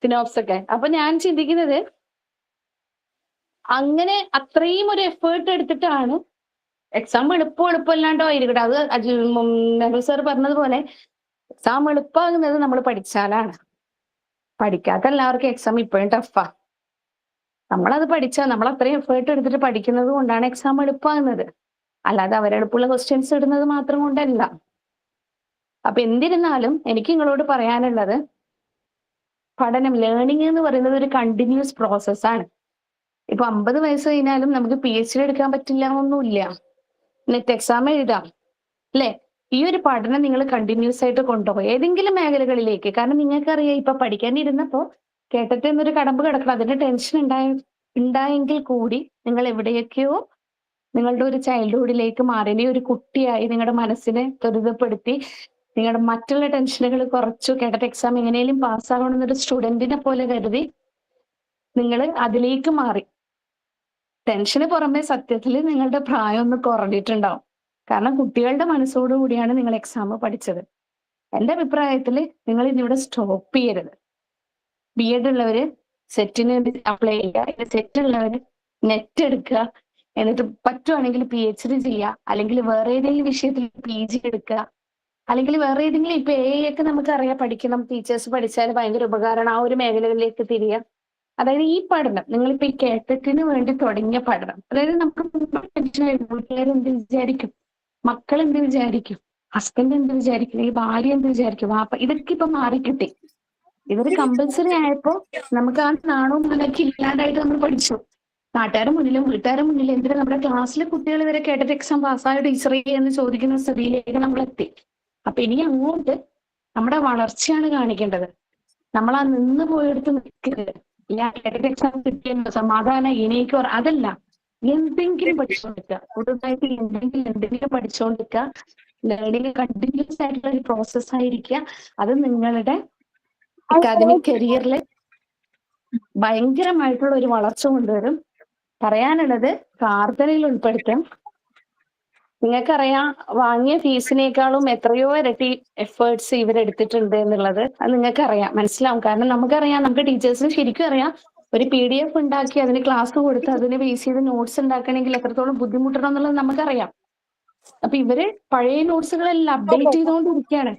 സിനോപ്സ് ഒക്കെ. അപ്പൊ ഞാൻ ചിന്തിക്കുന്നത് അങ്ങനെ അത്രയും ഒരു എഫേർട്ട് എടുത്തിട്ടാണ് എക്സാം എളുപ്പമല്ലാണ്ടോ ആയിരിക്കട്ടെ. അത് നെഹ്റു സാർ പറഞ്ഞതുപോലെ എക്സാം എളുപ്പമാകുന്നത് നമ്മൾ പഠിച്ചാലാണ്. പഠിക്കാത്ത എല്ലാവർക്കും എക്സാം ഇപ്പോഴും ടഫാ. നമ്മളത് പഠിച്ചാൽ നമ്മൾ അത്രയും എഫേർട്ട് എടുത്തിട്ട് പഠിക്കുന്നത് കൊണ്ടാണ് എക്സാം എളുപ്പമാകുന്നത്. അല്ലാതെ അവരെളുപ്പമുള്ള ക്വസ്റ്റ്യൻസ് ഇടുന്നത് മാത്രം കൊണ്ടല്ല. അപ്പൊ എന്തിരുന്നാലും എനിക്ക് നിങ്ങളോട് പറയാനുള്ളത്, പഠനം, ലേണിംഗ് എന്ന് പറയുന്നത് ഒരു കണ്ടിന്യൂസ് പ്രോസസ്സാണ്. ഇപ്പൊ 50 വയസ്സ് കഴിഞ്ഞാലും നമുക്ക് PhD എടുക്കാൻ പറ്റില്ല എന്നൊന്നുമില്ല. നെറ്റ് എക്സാം എഴുതാം, അല്ലെ? ഈ ഒരു പഠനം നിങ്ങൾ കണ്ടിന്യൂസ് ആയിട്ട് കൊണ്ടുപോകും ഏതെങ്കിലും മേഖലകളിലേക്ക്. കാരണം നിങ്ങൾക്കറിയാം, ഇപ്പൊ പഠിക്കാനിരുന്നപ്പോ കേട്ടിട്ട് എന്നൊരു കടമ്പ് കിടക്കണം, അതിന്റെ ടെൻഷൻ ഉണ്ടായെങ്കിൽ കൂടി നിങ്ങൾ എവിടെയൊക്കെയോ നിങ്ങളുടെ ഒരു ചൈൽഡ്ഹുഡിലേക്ക് മാറി, ഒരു കുട്ടിയായി നിങ്ങളുടെ മനസ്സിനെ ത്വരിതപ്പെടുത്തി നിങ്ങളുടെ മറ്റുള്ള ടെൻഷനുകൾ കുറച്ചു. കേട്ടിട്ട് എക്സാം എങ്ങനെയും പാസ്സാകണമെന്നൊരു സ്റ്റുഡന്റിനെ പോലെ കരുതി നിങ്ങൾ അതിലേക്ക് മാറി. ടെൻഷന് പുറമെ സത്യത്തിൽ നിങ്ങളുടെ പ്രായം ഒന്ന് കുറഞ്ഞിട്ടുണ്ടാവും. കാരണം കുട്ടികളുടെ മനസ്സോടുകൂടിയാണ് നിങ്ങൾ എക്സാം പഠിച്ചത്. എൻ്റെ അഭിപ്രായത്തിൽ നിങ്ങൾ ഇന്നിവിടെ സ്റ്റോപ്പ് ചെയ്യരുത്. BEd ഉള്ളവര് സെറ്റിന് അപ്ലൈ ചെയ്യുക, സെറ്റ് ഉള്ളവര് നെറ്റ് എടുക്കുക, എന്നിട്ട് പറ്റുവാണെങ്കിൽ PhD ചെയ്യുക, അല്ലെങ്കിൽ വേറെ ഏതെങ്കിലും വിഷയത്തിൽ PG എടുക്കുക, അല്ലെങ്കിൽ വേറെ ഏതെങ്കിലും ഇപ്പൊ AI ഒക്കെ നമുക്കറിയാം പഠിക്കണം, ടീച്ചേഴ്സ് പഠിച്ചാൽ ഭയങ്കര ഉപകാരമാണ്, ആ ഒരു മേഖലകളിലേക്ക് തിരിയുക. അതായത് ഈ പഠനം നിങ്ങളിപ്പോ ഈ കേട്ടറ്റിന് വേണ്ടി തുടങ്ങിയ പഠനം, അതായത് നമുക്ക് വീട്ടുകാർ എന്ത് വിചാരിക്കും, മക്കൾ എന്ത് വിചാരിക്കും, ഹസ്ബൻഡ് എന്ത് വിചാരിക്കും, ഈ ഭാര്യ എന്ത് വിചാരിക്കും, വാപ്പ, ഇതൊക്കെ ഇപ്പൊ മാറിക്കിട്ടി. ഇതൊരു കമ്പൽസറി ആയപ്പോ നമുക്ക് ആ നാണവും മാനൊക്കെ ഇല്ലാണ്ടായിട്ട് നമ്മൾ പഠിച്ചു. നാട്ടുകാരുടെ മുന്നിലും വീട്ടുകാരുടെ മുന്നിലും എന്തിനാ നമ്മുടെ ക്ലാസ്സിലെ കുട്ടികൾ വരെ കേട്ടിട്ട് എക്സാം പാസ്സായ ടീച്ചറേ എന്ന് ചോദിക്കുന്ന സ്ഥിതിയിലേക്ക് നമ്മൾ എത്തി. അപ്പൊ ഇനി അങ്ങോട്ട് നമ്മുടെ വളർച്ചയാണ് കാണിക്കേണ്ടത്. നമ്മൾ ആ നിന്ന് പോയെടുത്ത് നിൽക്കരുത്. ഞാൻ എക്സാം കിട്ടിയല്ലോ സമാധാനം എനിക്ക് അതല്ല, എന്തെങ്കിലും പഠിച്ചുകൊണ്ടിരിക്കുക, പുതുതായിട്ട് എന്തെങ്കിലും പഠിച്ചുകൊണ്ടിരിക്കുക. ലേണിംഗ് കണ്ടിന്യൂസ് ആയിട്ടുള്ള ഒരു പ്രോസസ് ആയിരിക്കുക. അത് നിങ്ങളുടെ അക്കാദമിക് കരിയറിൽ ഭയങ്കരമായിട്ടുള്ള ഒരു വളർച്ച കൊണ്ടുവരും. പറയാനുള്ളത് പ്രാർത്ഥനയിൽ ഉൾപ്പെടുത്താം. നിങ്ങൾക്കറിയാം, വാങ്ങിയ ഫീസിനേക്കാളും എത്രയോ ഇരട്ടി എഫേർട്സ് ഇവരെടുത്തിട്ടുണ്ട് എന്നുള്ളത്. അത് നിങ്ങൾക്കറിയാം, മനസ്സിലാവും. കാരണം നമുക്കറിയാം, നമുക്ക് ടീച്ചേഴ്സിന് ശരിക്കും അറിയാം, ഒരു PDF ഉണ്ടാക്കി അതിന് ക്ലാസ് കൊടുത്ത് അതിന് ബേസ് ചെയ്ത് നോട്ട്സ് ഉണ്ടാക്കണമെങ്കിൽ എത്രത്തോളം ബുദ്ധിമുട്ടണം എന്നുള്ളത് നമുക്കറിയാം. അപ്പൊ ഇവര് പഴയ നോട്ട്സുകളെല്ലാം അപ്ഡേറ്റ് ചെയ്തുകൊണ്ടിരിക്കുകയാണ്.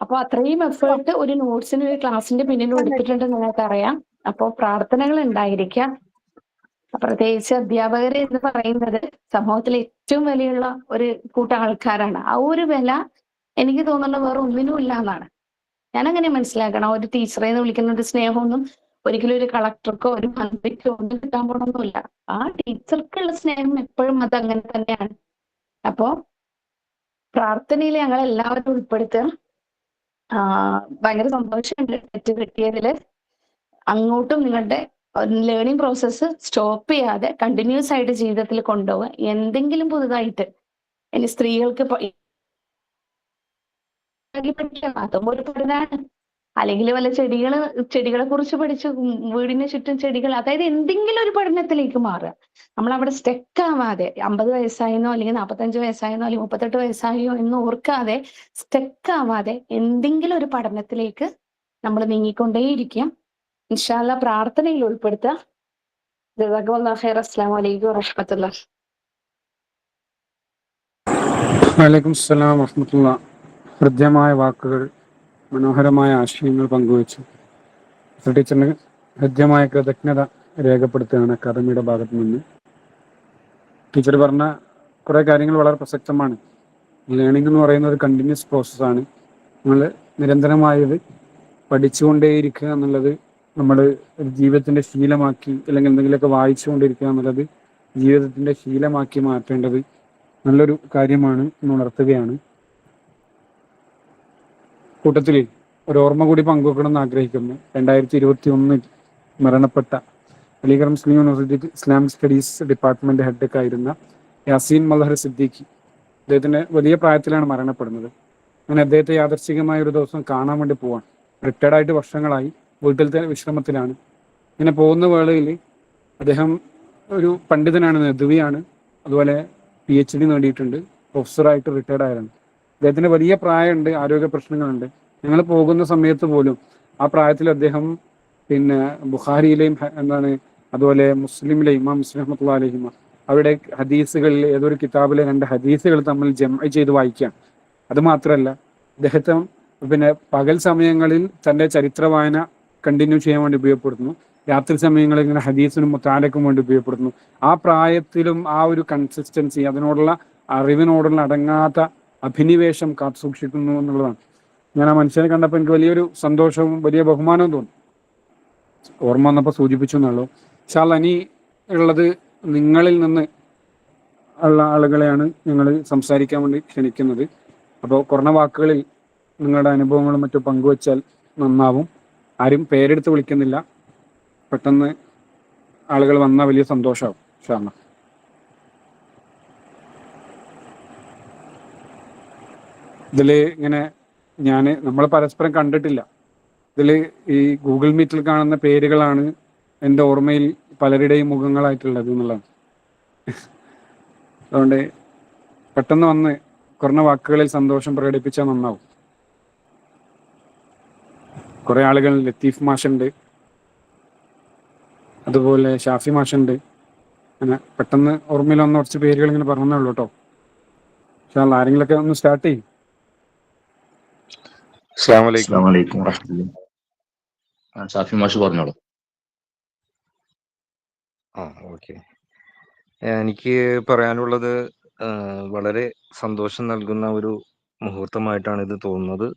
അപ്പൊ അത്രയും എഫേർട്ട് ഒരു നോട്ട്സിന്, ഒരു ക്ലാസിന്റെ പിന്നിൽ എടുത്തിട്ടുണ്ട് നിങ്ങൾക്കറിയാം. അപ്പൊ പ്രാർത്ഥനകൾ ഉണ്ടായിരിക്കാം. പ്രത്യേകിച്ച് അധ്യാപകർ എന്ന് പറയുന്നത് സമൂഹത്തിൽ ഏറ്റവും വിലയുള്ള ഒരു കൂട്ടം ആൾക്കാരാണ്. ആ ഒരു വില എനിക്ക് തോന്നുന്നത് വേറെ ഒന്നിനും ഇല്ല എന്നാണ് ഞാൻ അങ്ങനെ മനസ്സിലാക്കണം. ഒരു ടീച്ചറെ എന്ന് വിളിക്കുന്ന ഒരു സ്നേഹമൊന്നും ഒരിക്കലും ഒരു കളക്ടർക്കോ ഒരു മന്ത്രിക്കോ ഒന്നും കിട്ടാൻ പോണൊന്നുമില്ല. ആ ടീച്ചർക്കുള്ള സ്നേഹം എപ്പോഴും അത് അങ്ങനെ തന്നെയാണ്. അപ്പോ പ്രാർത്ഥനയിൽ ഞങ്ങൾ എല്ലാവരും ഉൾപ്പെടുത്തുക. ഭയങ്കര സന്തോഷമുണ്ട് തെറ്റ് കിട്ടിയതില്. അങ്ങോട്ടും നിങ്ങളുടെ ലേണിംഗ് പ്രോസസ്സ് സ്റ്റോപ്പ് ചെയ്യാതെ കണ്ടിന്യൂസ് ആയിട്ട് ജീവിതത്തിൽ കൊണ്ടുപോവുക. എന്തെങ്കിലും പുതുതായിട്ട് ഇനി സ്ത്രീകൾക്ക് പഠിക്കണം, അതും ഒരു പഠനമാണ്. അല്ലെങ്കിൽ വല്ല ചെടികളെ കുറിച്ച് പഠിച്ച് വീടിന് ചുറ്റും ചെടികൾ, അതായത് എന്തെങ്കിലും ഒരു പഠനത്തിലേക്ക് മാറുക. നമ്മൾ അവിടെ സ്റ്റെക്ക് ആവാതെ 50 വയസ്സായെന്നോ അല്ലെങ്കിൽ 45 വയസ്സായെന്നോ അല്ലെങ്കിൽ 38 വയസ്സായോ എന്ന് ഓർക്കാതെ സ്റ്റെക്ക് ആവാതെ എന്തെങ്കിലും ഒരു പഠനത്തിലേക്ക് നമ്മൾ നീങ്ങിക്കൊണ്ടേയിരിക്കുക. ഇൻഷാ അല്ലാഹ് പ്രാർത്ഥനയിൽ ഉൾപ്പെടുത്തുക. ജസാക്കല്ലാഹു ഖൈർ. അസ്സലാമു അലൈക്കും വറഹ്മത്തുള്ളാഹി. വലൈക്കും സ്സലാം വറഹ്മത്തുള്ളാ. ഹൃദ്യമായ വാക്കുകൾ, മനോഹരമായ ആശയങ്ങൾ പങ്കുവച്ചു. ടീച്ചറിന് ഹൃദ്യമായ കൃതജ്ഞത രേഖപ്പെടുത്തുകയാണ് അക്കാദമിയുടെ ഭാഗത്തു നിന്ന്. ടീച്ചർ പറഞ്ഞ കുറേ കാര്യങ്ങൾ വളരെ പ്രസക്തമാണ്. ലേണിംഗ് എന്ന് പറയുന്നത് കണ്ടിന്യൂസ് പ്രോസസ്സാണ്. നമ്മൾ നിരന്തരമായത് പഠിച്ചുകൊണ്ടേയിരിക്കുക എന്നുള്ളത് നമ്മൾ ഒരു ജീവിതത്തിൻ്റെ ശീലമാക്കി, അല്ലെങ്കിൽ എന്തെങ്കിലുമൊക്കെ വായിച്ചുകൊണ്ടിരിക്കുക എന്നുള്ളത് ജീവിതത്തിൻ്റെ ശീലമാക്കി മാറ്റേണ്ടത് നല്ലൊരു കാര്യമാണ് എന്ന് ഉണർത്തുകയാണ്. കൂട്ടത്തിൽ ഒരു ഓർമ്മ കൂടി പങ്കുവെക്കണമെന്ന് ആഗ്രഹിക്കുന്നു. 2021 മരണപ്പെട്ട അലിഗഡ് മുസ്ലിം യൂണിവേഴ്സിറ്റി ഇസ്ലാമിക് സ്റ്റഡീസ് ഡിപ്പാർട്ട്മെന്റ് ഹെഡൊക്കെ ആയിരുന്ന യാസീൻ മൽഹർ സിദ്ദീഖി, അദ്ദേഹത്തിന് വലിയ പ്രായത്തിലാണ് മരണപ്പെടുന്നത്. അങ്ങനെ അദ്ദേഹത്തെ യാദർശികമായ ഒരു ദിവസം കാണാൻ വേണ്ടി പോവാണ്. റിട്ടയർഡായിട്ട് വർഷങ്ങളായി, വീട്ടിലത്തെ വിശ്രമത്തിലാണ്. ഇങ്ങനെ പോകുന്ന വേളയിൽ അദ്ദേഹം ഒരു പണ്ഡിതനാണ്, നദ്വിയാണ്, അതുപോലെ PhD നേടിയിട്ടുണ്ട്, പ്രൊഫസറായിട്ട് റിട്ടയർഡ് ആയതാണ്. അദ്ദേഹത്തിന് വലിയ പ്രായമുണ്ട്, ആരോഗ്യ പ്രശ്നങ്ങളുണ്ട്. ഞങ്ങൾ പോകുന്ന സമയത്ത് പോലും ആ പ്രായത്തിൽ അദ്ദേഹം ബുഖാരിയിലെയും അതുപോലെ മുസ്ലിമിലെ ഇമാം മുസ്ലിം റഹ്മത്തുള്ളാഹി അലൈഹിമ അവിടെ ഹദീസുകളിൽ ഏതൊരു കിതാബിലെ 2 ഹദീസുകൾ തമ്മിൽ ജംഅ് ചെയ്ത് വായിക്കുകയാണ്. അതുമാത്രമല്ല, അദ്ദേഹത്തെ പകൽ സമയങ്ങളിൽ തൻ്റെ ചരിത്ര വായന കണ്ടിന്യൂ ചെയ്യാൻ വേണ്ടി ഉപയോഗപ്പെടുത്തുന്നു. രാത്രി സമയങ്ങളിൽ ഇങ്ങനെ ഹദീസിനും മുത്താലക്കും വേണ്ടി ഉപയോഗപ്പെടുത്തുന്നു. ആ പ്രായത്തിലും ആ ഒരു കൺസിസ്റ്റൻസി, അതിനോടുള്ള അറിവിനോടുള്ള അടങ്ങാത്ത അഭിനിവേശം കാത്തു സൂക്ഷിക്കുന്നു എന്നുള്ളതാണ്. ഞാൻ ആ മനുഷ്യനെ കണ്ടപ്പോൾ എനിക്ക് വലിയൊരു സന്തോഷവും വലിയ ബഹുമാനവും തോന്നി. ഓർമ്മ വന്നപ്പോൾ സൂചിപ്പിച്ചു എന്നുള്ളൂ. ഇൻഷാ അല്ലാഹ് ഇനി ഉള്ളത് നിങ്ങളിൽ നിന്ന് ഉള്ള ആളുകളെയാണ് ഞങ്ങൾ സംസാരിക്കാൻ വേണ്ടി ക്ഷണിക്കുന്നത്. അപ്പോൾ കുറഞ്ഞ വാക്കുകളിൽ നിങ്ങളുടെ അനുഭവങ്ങളും മറ്റും പങ്കുവച്ചാൽ നന്നാവും. ആരും പേരെടുത്ത് വിളിക്കുന്നില്ല. പെട്ടെന്ന് ആളുകൾ വന്നാൽ വലിയ സന്തോഷമാവും. ഇൻഷാ അല്ലാഹ്. ഇതിൽ ഇങ്ങനെ നമ്മൾ പരസ്പരം കണ്ടിട്ടില്ല. ഇതിൽ ഈ ഗൂഗിൾ മീറ്റിൽ കാണുന്ന പേരുകളാണ് എൻ്റെ ഓർമ്മയിൽ പലരുടെയും മുഖങ്ങളായിട്ടുള്ളത് എന്നുള്ളതാണ്. അതുകൊണ്ട് പെട്ടെന്ന് വന്ന് കുറഞ്ഞ വാക്കുകളിൽ സന്തോഷം പ്രകടിപ്പിച്ചാൽ നന്നാവും. കുറേ ആളുകൾ, ലത്തീഫ് മാഷുണ്ട്, അതുപോലെ ഷാഫി മാഷുണ്ട്. അങ്ങനെ പെട്ടെന്ന് ഓർമ്മയിൽ വന്ന കുറച്ച് പേരുകൾ ഇങ്ങനെ പറഞ്ഞേ ഉള്ളൂ കേട്ടോ. പക്ഷേ ആരെങ്കിലൊക്കെ ഒന്ന് സ്റ്റാർട്ട് ചെയ്യും. അസ്സലാമു അലൈക്കും വറഹ്മത്തുള്ളാഹി. ഷാഫി മാഷ് പറഞ്ഞോളൂ. ഓക്കെ. എനിക്ക് പറയാനുള്ളത് വളരെ സന്തോഷം നൽകുന്ന ഒരു മുഹൂർത്തമായിട്ടാണ് ഇത് തോന്നുന്നത്.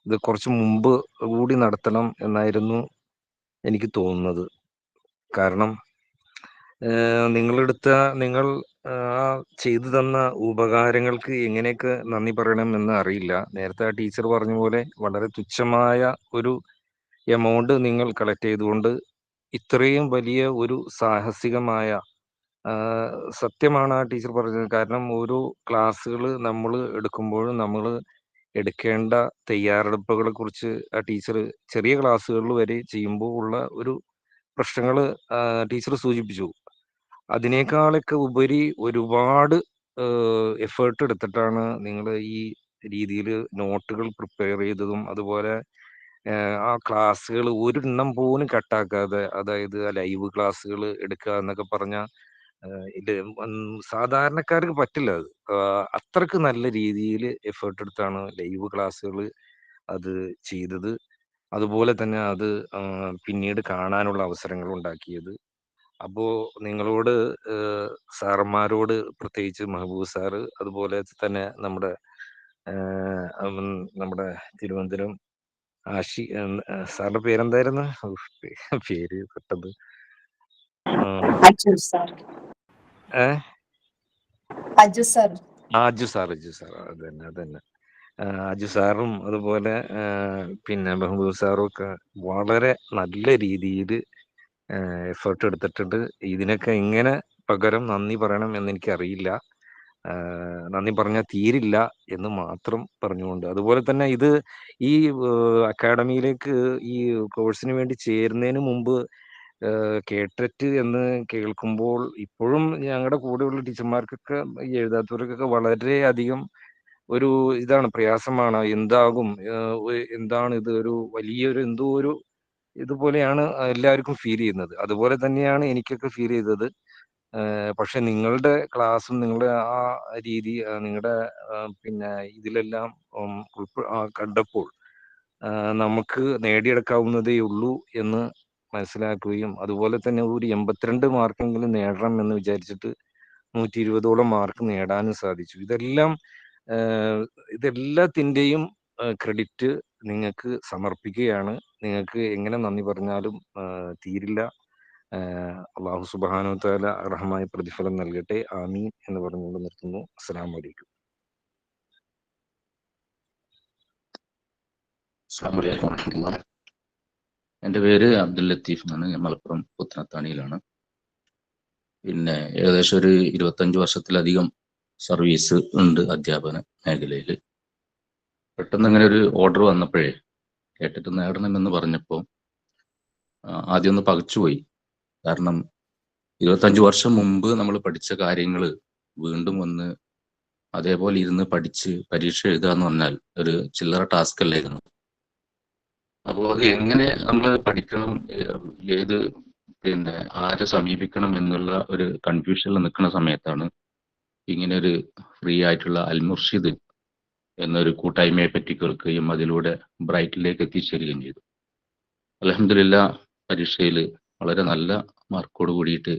ഇത് കുറച്ച് മുമ്പ് കൂടി നടത്തണം എന്നായിരുന്നു എനിക്ക് തോന്നുന്നത്. കാരണം നിങ്ങൾ ചെയ്തു തന്ന ഉപകാരങ്ങൾക്ക് എങ്ങനെയൊക്കെ നന്ദി പറയണം എന്ന് അറിയില്ല. നേരത്തെ ആ ടീച്ചർ പറഞ്ഞ പോലെ വളരെ തുച്ഛമായ ഒരു എമൗണ്ട് നിങ്ങൾ കളക്ട് ചെയ്തുകൊണ്ട് ഇത്രയും വലിയ ഒരു സാഹസികമായ സത്യമാണ് ആ ടീച്ചർ പറഞ്ഞത്. കാരണം ഓരോ ക്ലാസ്സുകൾ നമ്മൾ എടുക്കുമ്പോഴും നമ്മൾ എടുക്കേണ്ട തയ്യാറെടുപ്പുകളെ കുറിച്ച് ആ ടീച്ചർ ചെറിയ ക്ലാസ്സുകളിൽ വരെ ചെയ്യുമ്പോൾ ഉള്ള ഒരു പ്രശ്നങ്ങൾ ടീച്ചർ സൂചിപ്പിച്ചു. അതിനേക്കാളൊക്കെ ഉപരി ഒരുപാട് എഫേർട്ട് എടുത്തിട്ടാണ് നിങ്ങൾ ഈ രീതിയിൽ നോട്ടുകൾ പ്രിപ്പയർ ചെയ്തതും, അതുപോലെ ആ ക്ലാസ്സുകൾ ഒരെണ്ണം പോലും കട്ടാക്കാതെ, അതായത് ആ ലൈവ് ക്ലാസ്സുകൾ എടുക്കുക എന്നൊക്കെ പറഞ്ഞാൽ ഇത് സാധാരണക്കാർക്ക് പറ്റില്ല. അത് അത്രക്ക് നല്ല രീതിയിൽ എഫേർട്ട് എടുത്താണ് ലൈവ് ക്ലാസ്സുകൾ അത് ചെയ്തത്. അതുപോലെ തന്നെ അത് പിന്നീട് കാണാനുള്ള അവസരങ്ങൾ ഉണ്ടാക്കിയത്. അപ്പോ നിങ്ങളോട് സാറന്മാരോട്, പ്രത്യേകിച്ച് മെഹബൂബ് സാറ്, അതുപോലെ തന്നെ നമ്മുടെ തിരുവനന്തപുരം സാറിന്റെ പേരെന്തായിരുന്നു? പേര് പെട്ടത്. അജു സാർ. അജു സാർ, അതന്നെ. അജു സാറും അതുപോലെ പിന്നെ മെഹബൂബ് സാറും ഒക്കെ വളരെ നല്ല രീതിയിൽ എഫേർട്ട് എടുത്തിട്ടുണ്ട്. ഇതിനൊക്കെ എങ്ങനെ പകരം നന്ദി പറയണം എന്ന് എനിക്കറിയില്ല. നന്ദി പറഞ്ഞാൽ തീരില്ല എന്ന് മാത്രം പറഞ്ഞുകൊണ്ട്, അതുപോലെ തന്നെ ഇത് ഈ അക്കാഡമിയിലേക്ക് ഈ കോഴ്സിന് വേണ്ടി ചേരുന്നതിന് മുമ്പ് കേട്ടറ്റ് എന്ന് കേൾക്കുമ്പോൾ ഇപ്പോഴും ഞങ്ങളുടെ കൂടെയുള്ള ടീച്ചർമാർക്കൊക്കെ ഈ എഴുതാത്തവർക്കൊക്കെ വളരെയധികം ഒരു ഇതാണ്, പ്രയാസമാണ്. എന്താകും, എന്താണ് ഇത്, ഒരു വലിയൊരു എന്തോ ഒരു ഇതുപോലെയാണ് എല്ലാവർക്കും ഫീൽ ചെയ്യുന്നത്. അതുപോലെ തന്നെയാണ് എനിക്കൊക്കെ ഫീൽ ചെയ്തത്. പക്ഷെ നിങ്ങളുടെ ക്ലാസ്സും നിങ്ങളുടെ ആ രീതി, നിങ്ങളുടെ പിന്നെ ഇതിലെല്ലാം കണ്ടപ്പോൾ നമുക്ക് നേടിയെടുക്കാവുന്നതേ ഉള്ളൂ എന്ന് മനസ്സിലാക്കുകയും, അതുപോലെ തന്നെ ഒരു 82 മാർക്കെങ്കിലും നേടണം എന്ന് വിചാരിച്ചിട്ട് 120ഓളം മാർക്ക് നേടാനും സാധിച്ചു. ഇതെല്ലാത്തിൻ്റെയും ക്രെഡിറ്റ് നിങ്ങൾക്ക് സമർപ്പിക്കുകയാണ്. നിങ്ങൾക്ക് എങ്ങനെ നന്ദി പറഞ്ഞാലും തീരില്ല. അള്ളാഹു സുബ്ഹാനഹു വ തആല അർഹമായ പ്രതിഫലം നൽകട്ടെ. ആമീൻ എന്ന് പറഞ്ഞുകൊണ്ട് നിർത്തുന്നു. അസ്സലാമു അലൈക്കും. അസ്സലാമു അലൈക്കും വറഹ്മത്തുള്ളാഹി. എൻ്റെ പേര് അബ്ദുൽ ലത്തീഫ് എന്നാണ്. ഞാൻ മലപ്പുറം പുത്തനത്താണിയിലാണ്. പിന്നെ ഏകദേശം ഒരു 25 വർഷത്തിലധികം സർവീസ് ഉണ്ട് അധ്യാപന മേഖലയിൽ. പെട്ടെന്ന് അങ്ങനെ ഒരു ഓർഡർ വന്നപ്പോഴേ കേട്ടിട്ട് നേടണമെന്ന് പറഞ്ഞപ്പോൾ ആദ്യം ഒന്ന് പകച്ചുപോയി. കാരണം 25 വർഷം മുമ്പ് നമ്മൾ പഠിച്ച കാര്യങ്ങൾ വീണ്ടും വന്ന് അതേപോലെ ഇരുന്ന് പഠിച്ച് പരീക്ഷ എഴുതുക എന്ന് പറഞ്ഞാൽ ഒരു ചില്ലറ ടാസ്ക് അല്ലായിരുന്നു. അപ്പോൾ അത് എങ്ങനെ നമ്മൾ പഠിക്കണം, ഏത് പിന്നെ ആരെ സമീപിക്കണം എന്നുള്ള ഒരു കൺഫ്യൂഷനിൽ നിൽക്കുന്ന സമയത്താണ് ഇങ്ങനെ ഒരു ഫ്രീ ആയിട്ടുള്ള അൽമുർഷിദ് എന്നൊരു കൂട്ടായ്മയെ പറ്റി കേൾക്കുകയും അതിലൂടെ ബ്രൈറ്റിലേക്ക് എത്തിച്ചേരുകയും ചെയ്തു. അൽഹംദുലില്ലാഹ് പരീക്ഷയിൽ വളരെ നല്ല മാർക്കോട് കൂടിയിട്ട്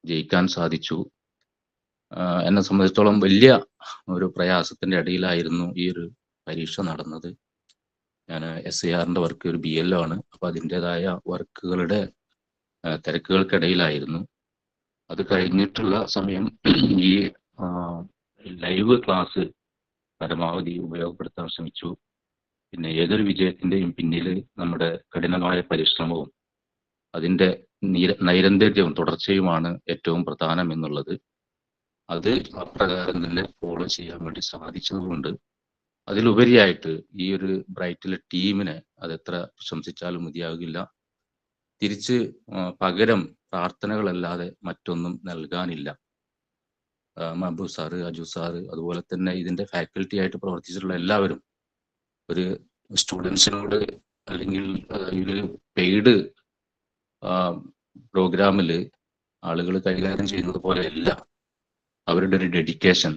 ജയിക്കാൻ സാധിച്ചു. എന്നെ സംബന്ധിച്ചിടത്തോളം വലിയ ഒരു പ്രയാസത്തിന്റെ ഇടയിലായിരുന്നു ഈ ഒരു പരീക്ഷ നടന്നത്. ഞാൻ SIRന്റെ വർക്ക് ഒരു BLO ആണ്. അപ്പൊ അതിൻ്റെതായ വർക്കുകളുടെ തിരക്കുകൾക്കിടയിലായിരുന്നു. അത് കഴിഞ്ഞിട്ടുള്ള സമയം ഈ ലൈവ് ക്ലാസ് പരമാവധി ഉപയോഗപ്പെടുത്താൻ ശ്രമിച്ചു. പിന്നെ ഏതൊരു വിജയത്തിന്റെയും പിന്നിൽ നമ്മുടെ കഠിനമായ പരിശ്രമവും അതിൻ്റെ നൈരന്തര്യവും തുടർച്ചയുമാണ് ഏറ്റവും പ്രധാനം എന്നുള്ളത്. അത് അപ്രകാരം തന്നെ ഫോളോ ചെയ്യാൻ വേണ്ടി സാധിച്ചതുകൊണ്ട് അതിലുപരിയായിട്ട് ഈ ഒരു ബ്രൈറ്റിലെ ടീമിനെ അതെത്ര പ്രശംസിച്ചാലും മതിയാകില്ല. തിരിച്ച് പകരം പ്രാർത്ഥനകളല്ലാതെ മറ്റൊന്നും നൽകാനില്ല. മഹബൂബ് സാറ്, അജു സാറ്, അതുപോലെ തന്നെ ഇതിന്റെ ഫാക്കൽറ്റി ആയിട്ട് പ്രവർത്തിച്ചിട്ടുള്ള എല്ലാവരും ഒരു സ്റ്റുഡൻസിനോട് അല്ലെങ്കിൽ ഒരു പെയ്ഡ് പ്രോഗ്രാമിൽ ആളുകൾ കൈകാര്യം ചെയ്യുന്നത് പോലെയല്ല, അവരുടെ ഒരു ഡെഡിക്കേഷൻ,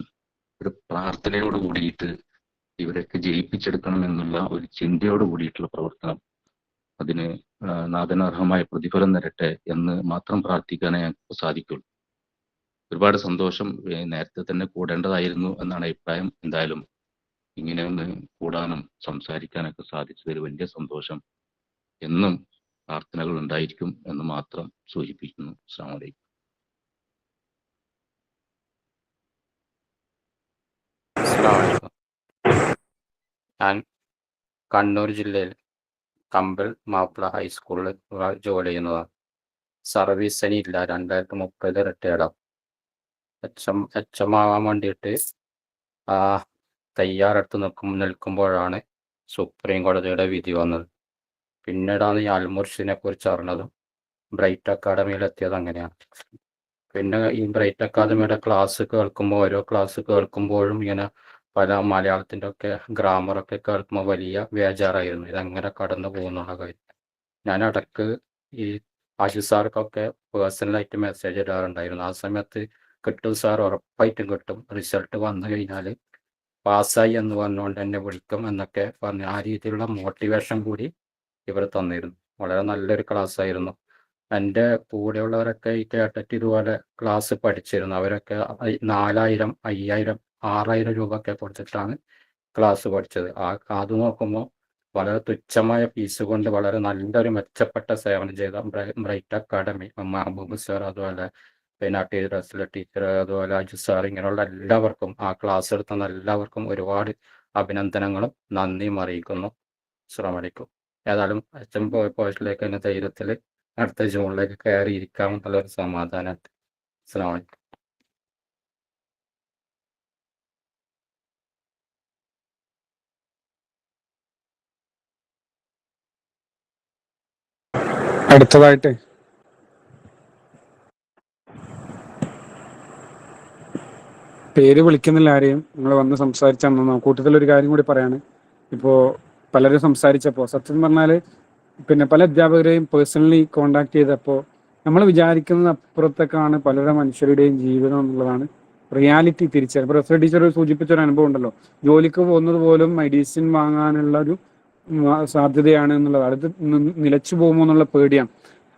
ഒരു പ്രാർത്ഥനയോട് കൂടിയിട്ട് ഇവരൊക്കെ ജയിപ്പിച്ചെടുക്കണം എന്നുള്ള ഒരു ചിന്തയോട് കൂടിയിട്ടുള്ള പ്രവർത്തനം, അതിന് നാഥനർഹമായ പ്രതിഫലം തരട്ടെ എന്ന് മാത്രം പ്രാർത്ഥിക്കാനേ ഞങ്ങൾക്ക് സാധിക്കുള്ളൂ. ഒരുപാട് സന്തോഷം. നേരത്തെ തന്നെ കൂടേണ്ടതായിരുന്നു എന്നാണ് അഭിപ്രായം. എന്തായാലും ഇങ്ങനെ ഒന്ന് കൂടാനും സംസാരിക്കാനൊക്കെ സാധിച്ചതിൽ വലിയ സന്തോഷം. എന്നും പ്രാർത്ഥനകൾ ഉണ്ടായിരിക്കും എന്ന് മാത്രം സൂചിപ്പിക്കുന്നു. അസ്സലാമു അലൈക്കും. ഞാൻ കണ്ണൂർ ജില്ലയിൽ കമ്പൽ മാപ്പിള ഹൈസ്കൂളിൽ ജോലി ചെയ്യുന്നതാണ്. സർവീസ് ഇനിയില്ല. 2030 റിട്ടയർഡാവും. HM ആവാൻ വേണ്ടിയിട്ട് തയ്യാറെടുത്ത് നിൽക്കുമ്പോഴാണ് സുപ്രീം കോടതിയുടെ വിധി വന്നത്. പിന്നീടാണ് ഈ അൽമുർഷിദിനെ കുറിച്ച് അറിഞ്ഞതും ബ്രൈറ്റ് അക്കാഡമിയിലെത്തിയത്. അങ്ങനെയാണ്. പിന്നെ ഈ ബ്രൈറ്റ് അക്കാദമിയുടെ ക്ലാസ് കേൾക്കുമ്പോൾ, ഓരോ ക്ലാസ് കേൾക്കുമ്പോഴും ഇങ്ങനെ പല മലയാളത്തിൻ്റെ ഒക്കെ ഗ്രാമറൊക്കെ കേൾക്കുമ്പോൾ വലിയ ബേജാറായിരുന്നു, ഇതെങ്ങനെ കടന്നു പോകുന്നുള്ള കാര്യം. ഞാൻ ഇടയ്ക്ക് ഈ ആശിഷ് സാർക്കൊക്കെ പേഴ്സണലായിട്ട് മെസ്സേജ് ഇടാറുണ്ടായിരുന്നു. ആ സമയത്ത് കിട്ടും സാർ, ഉറപ്പായിട്ടും കിട്ടും, റിസൾട്ട് വന്നു കഴിഞ്ഞാൽ പാസ്സായി എന്ന് പറഞ്ഞുകൊണ്ട് എന്നെ വിളിക്കും എന്നൊക്കെ പറഞ്ഞ് ആ രീതിയിലുള്ള മോട്ടിവേഷൻ കൂടി ഇവർ തന്നിരുന്നു. വളരെ നല്ലൊരു ക്ലാസ് ആയിരുന്നു. എൻ്റെ കൂടെയുള്ളവരൊക്കെ ഈ കേട്ടിട്ട് ഇതുപോലെ ക്ലാസ് പഠിച്ചിരുന്നു. അവരൊക്കെ 4000, 5000, 6000 രൂപ ഒക്കെ കൊടുത്തിട്ടാണ് ക്ലാസ് പഠിച്ചത്. അത് നോക്കുമ്പോൾ വളരെ തുച്ഛമായ ഫീസ് കൊണ്ട് വളരെ നല്ലൊരു മെച്ചപ്പെട്ട സേവനം ചെയ്ത ബ്രൈറ്റ് അക്കാഡമി, മഹബൂബ് സാർ, അതുപോലെ പിന്നെ റസ്ല ടീച്ചർ, അതുപോലെ അജു സാർ, ഇങ്ങനെയുള്ള എല്ലാവർക്കും, ആ ക്ലാസ് എടുത്തുന്ന എല്ലാവർക്കും ഒരുപാട് അഭിനന്ദനങ്ങളും നന്ദിയും അറിയിക്കുന്നു. അസ്സലാമു അലൈക്കും. ഏതായാലും അച്ഛൻ പോയിട്ടിലേക്ക് തന്നെ ധൈര്യത്തിൽ അടുത്ത ജൂണിലേക്ക് കയറിയിരിക്കാം എന്നുള്ളൊരു സമാധാനമുണ്ട്. അസ്സലാമു അലൈക്കും. അടുത്തതായിട്ട് പേര് വിളിക്കുന്നില്ല ആരെയും, നിങ്ങൾ വന്ന് സംസാരിച്ചാൽ കൂട്ടത്തിലൊരു കാര്യം കൂടി പറയാണ്. ഇപ്പോൾ പലരും സംസാരിച്ചപ്പോൾ സത്യം പറഞ്ഞാൽ പിന്നെ പല അധ്യാപകരെയും പേഴ്സണലി കോണ്ടാക്ട് ചെയ്തപ്പോൾ നമ്മൾ വിചാരിക്കുന്നത് അപ്പുറത്തേക്കാണ് പലരുടെ മനുഷ്യരുടെയും ജീവിതം എന്നുള്ളതാണ് റിയാലിറ്റി തിരിച്ചറിയും. ഇപ്പോൾ റെഫർ ടീച്ചർ സൂചിപ്പിച്ചൊരു അനുഭവം ഉണ്ടല്ലോ, ജോലിക്ക് പോകുന്നത് പോലും മെഡിസിൻ വാങ്ങാനുള്ള ഒരു സാധ്യതയാണ് എന്നുള്ളത്, അടുത്ത് നിലച്ചു പോകുമോ എന്നുള്ള പേടിയാണ്.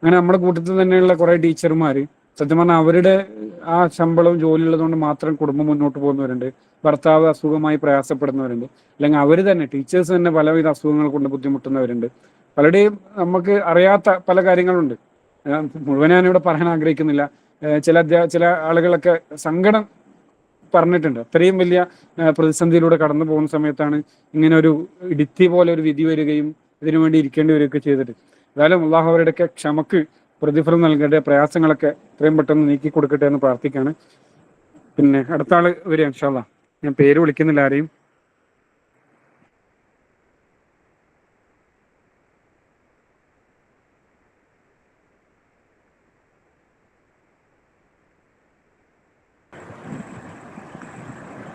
അങ്ങനെ നമ്മുടെ കൂട്ടത്തിൽ തന്നെയുള്ള കുറേ ടീച്ചർമാർ സത്യം പറഞ്ഞാൽ അവരുടെ ആ ശമ്പളവും ജോലി ഉള്ളതുകൊണ്ട് മാത്രം കുടുംബം മുന്നോട്ട് പോകുന്നവരുണ്ട്. ഭർത്താവ് അസുഖമായി പ്രയാസപ്പെടുന്നവരുണ്ട്. അല്ലെങ്കിൽ അവർ തന്നെ ടീച്ചേഴ്സ് തന്നെ പലവിധ അസുഖങ്ങൾ കൊണ്ട് ബുദ്ധിമുട്ടുന്നവരുണ്ട്. പലരുടെയും നമുക്ക് അറിയാത്ത പല കാര്യങ്ങളുണ്ട്. മുഴുവൻ ഞാനിവിടെ പറയാൻ ആഗ്രഹിക്കുന്നില്ല. ചില ആളുകളൊക്കെ സങ്കടം പറഞ്ഞിട്ടുണ്ട്. അത്രയും വലിയ പ്രതിസന്ധിയിലൂടെ കടന്നു പോകുന്ന സമയത്താണ് ഇങ്ങനെ ഒരു ഇടുത്തി പോലെ ഒരു വിധി വരികയും ഇതിനു വേണ്ടി ഇരിക്കേണ്ടി വരികയൊക്കെ ചെയ്തിട്ട്. ഏതായാലും അള്ളാഹു അവരുടെയൊക്കെ ക്ഷമക്ക് പ്രതിഫലം നൽകട്ടെ, പ്രയാസങ്ങളൊക്കെ എത്രയും പെട്ടെന്ന് നീക്കി കൊടുക്കട്ടെ എന്ന് പ്രാർത്ഥിക്കാണ്. പിന്നെ അടുത്ത ആള് വരിക ഇൻഷാ അല്ലാഹ്. ഞാൻ പേര് വിളിക്കുന്നില്ല ആരെയും.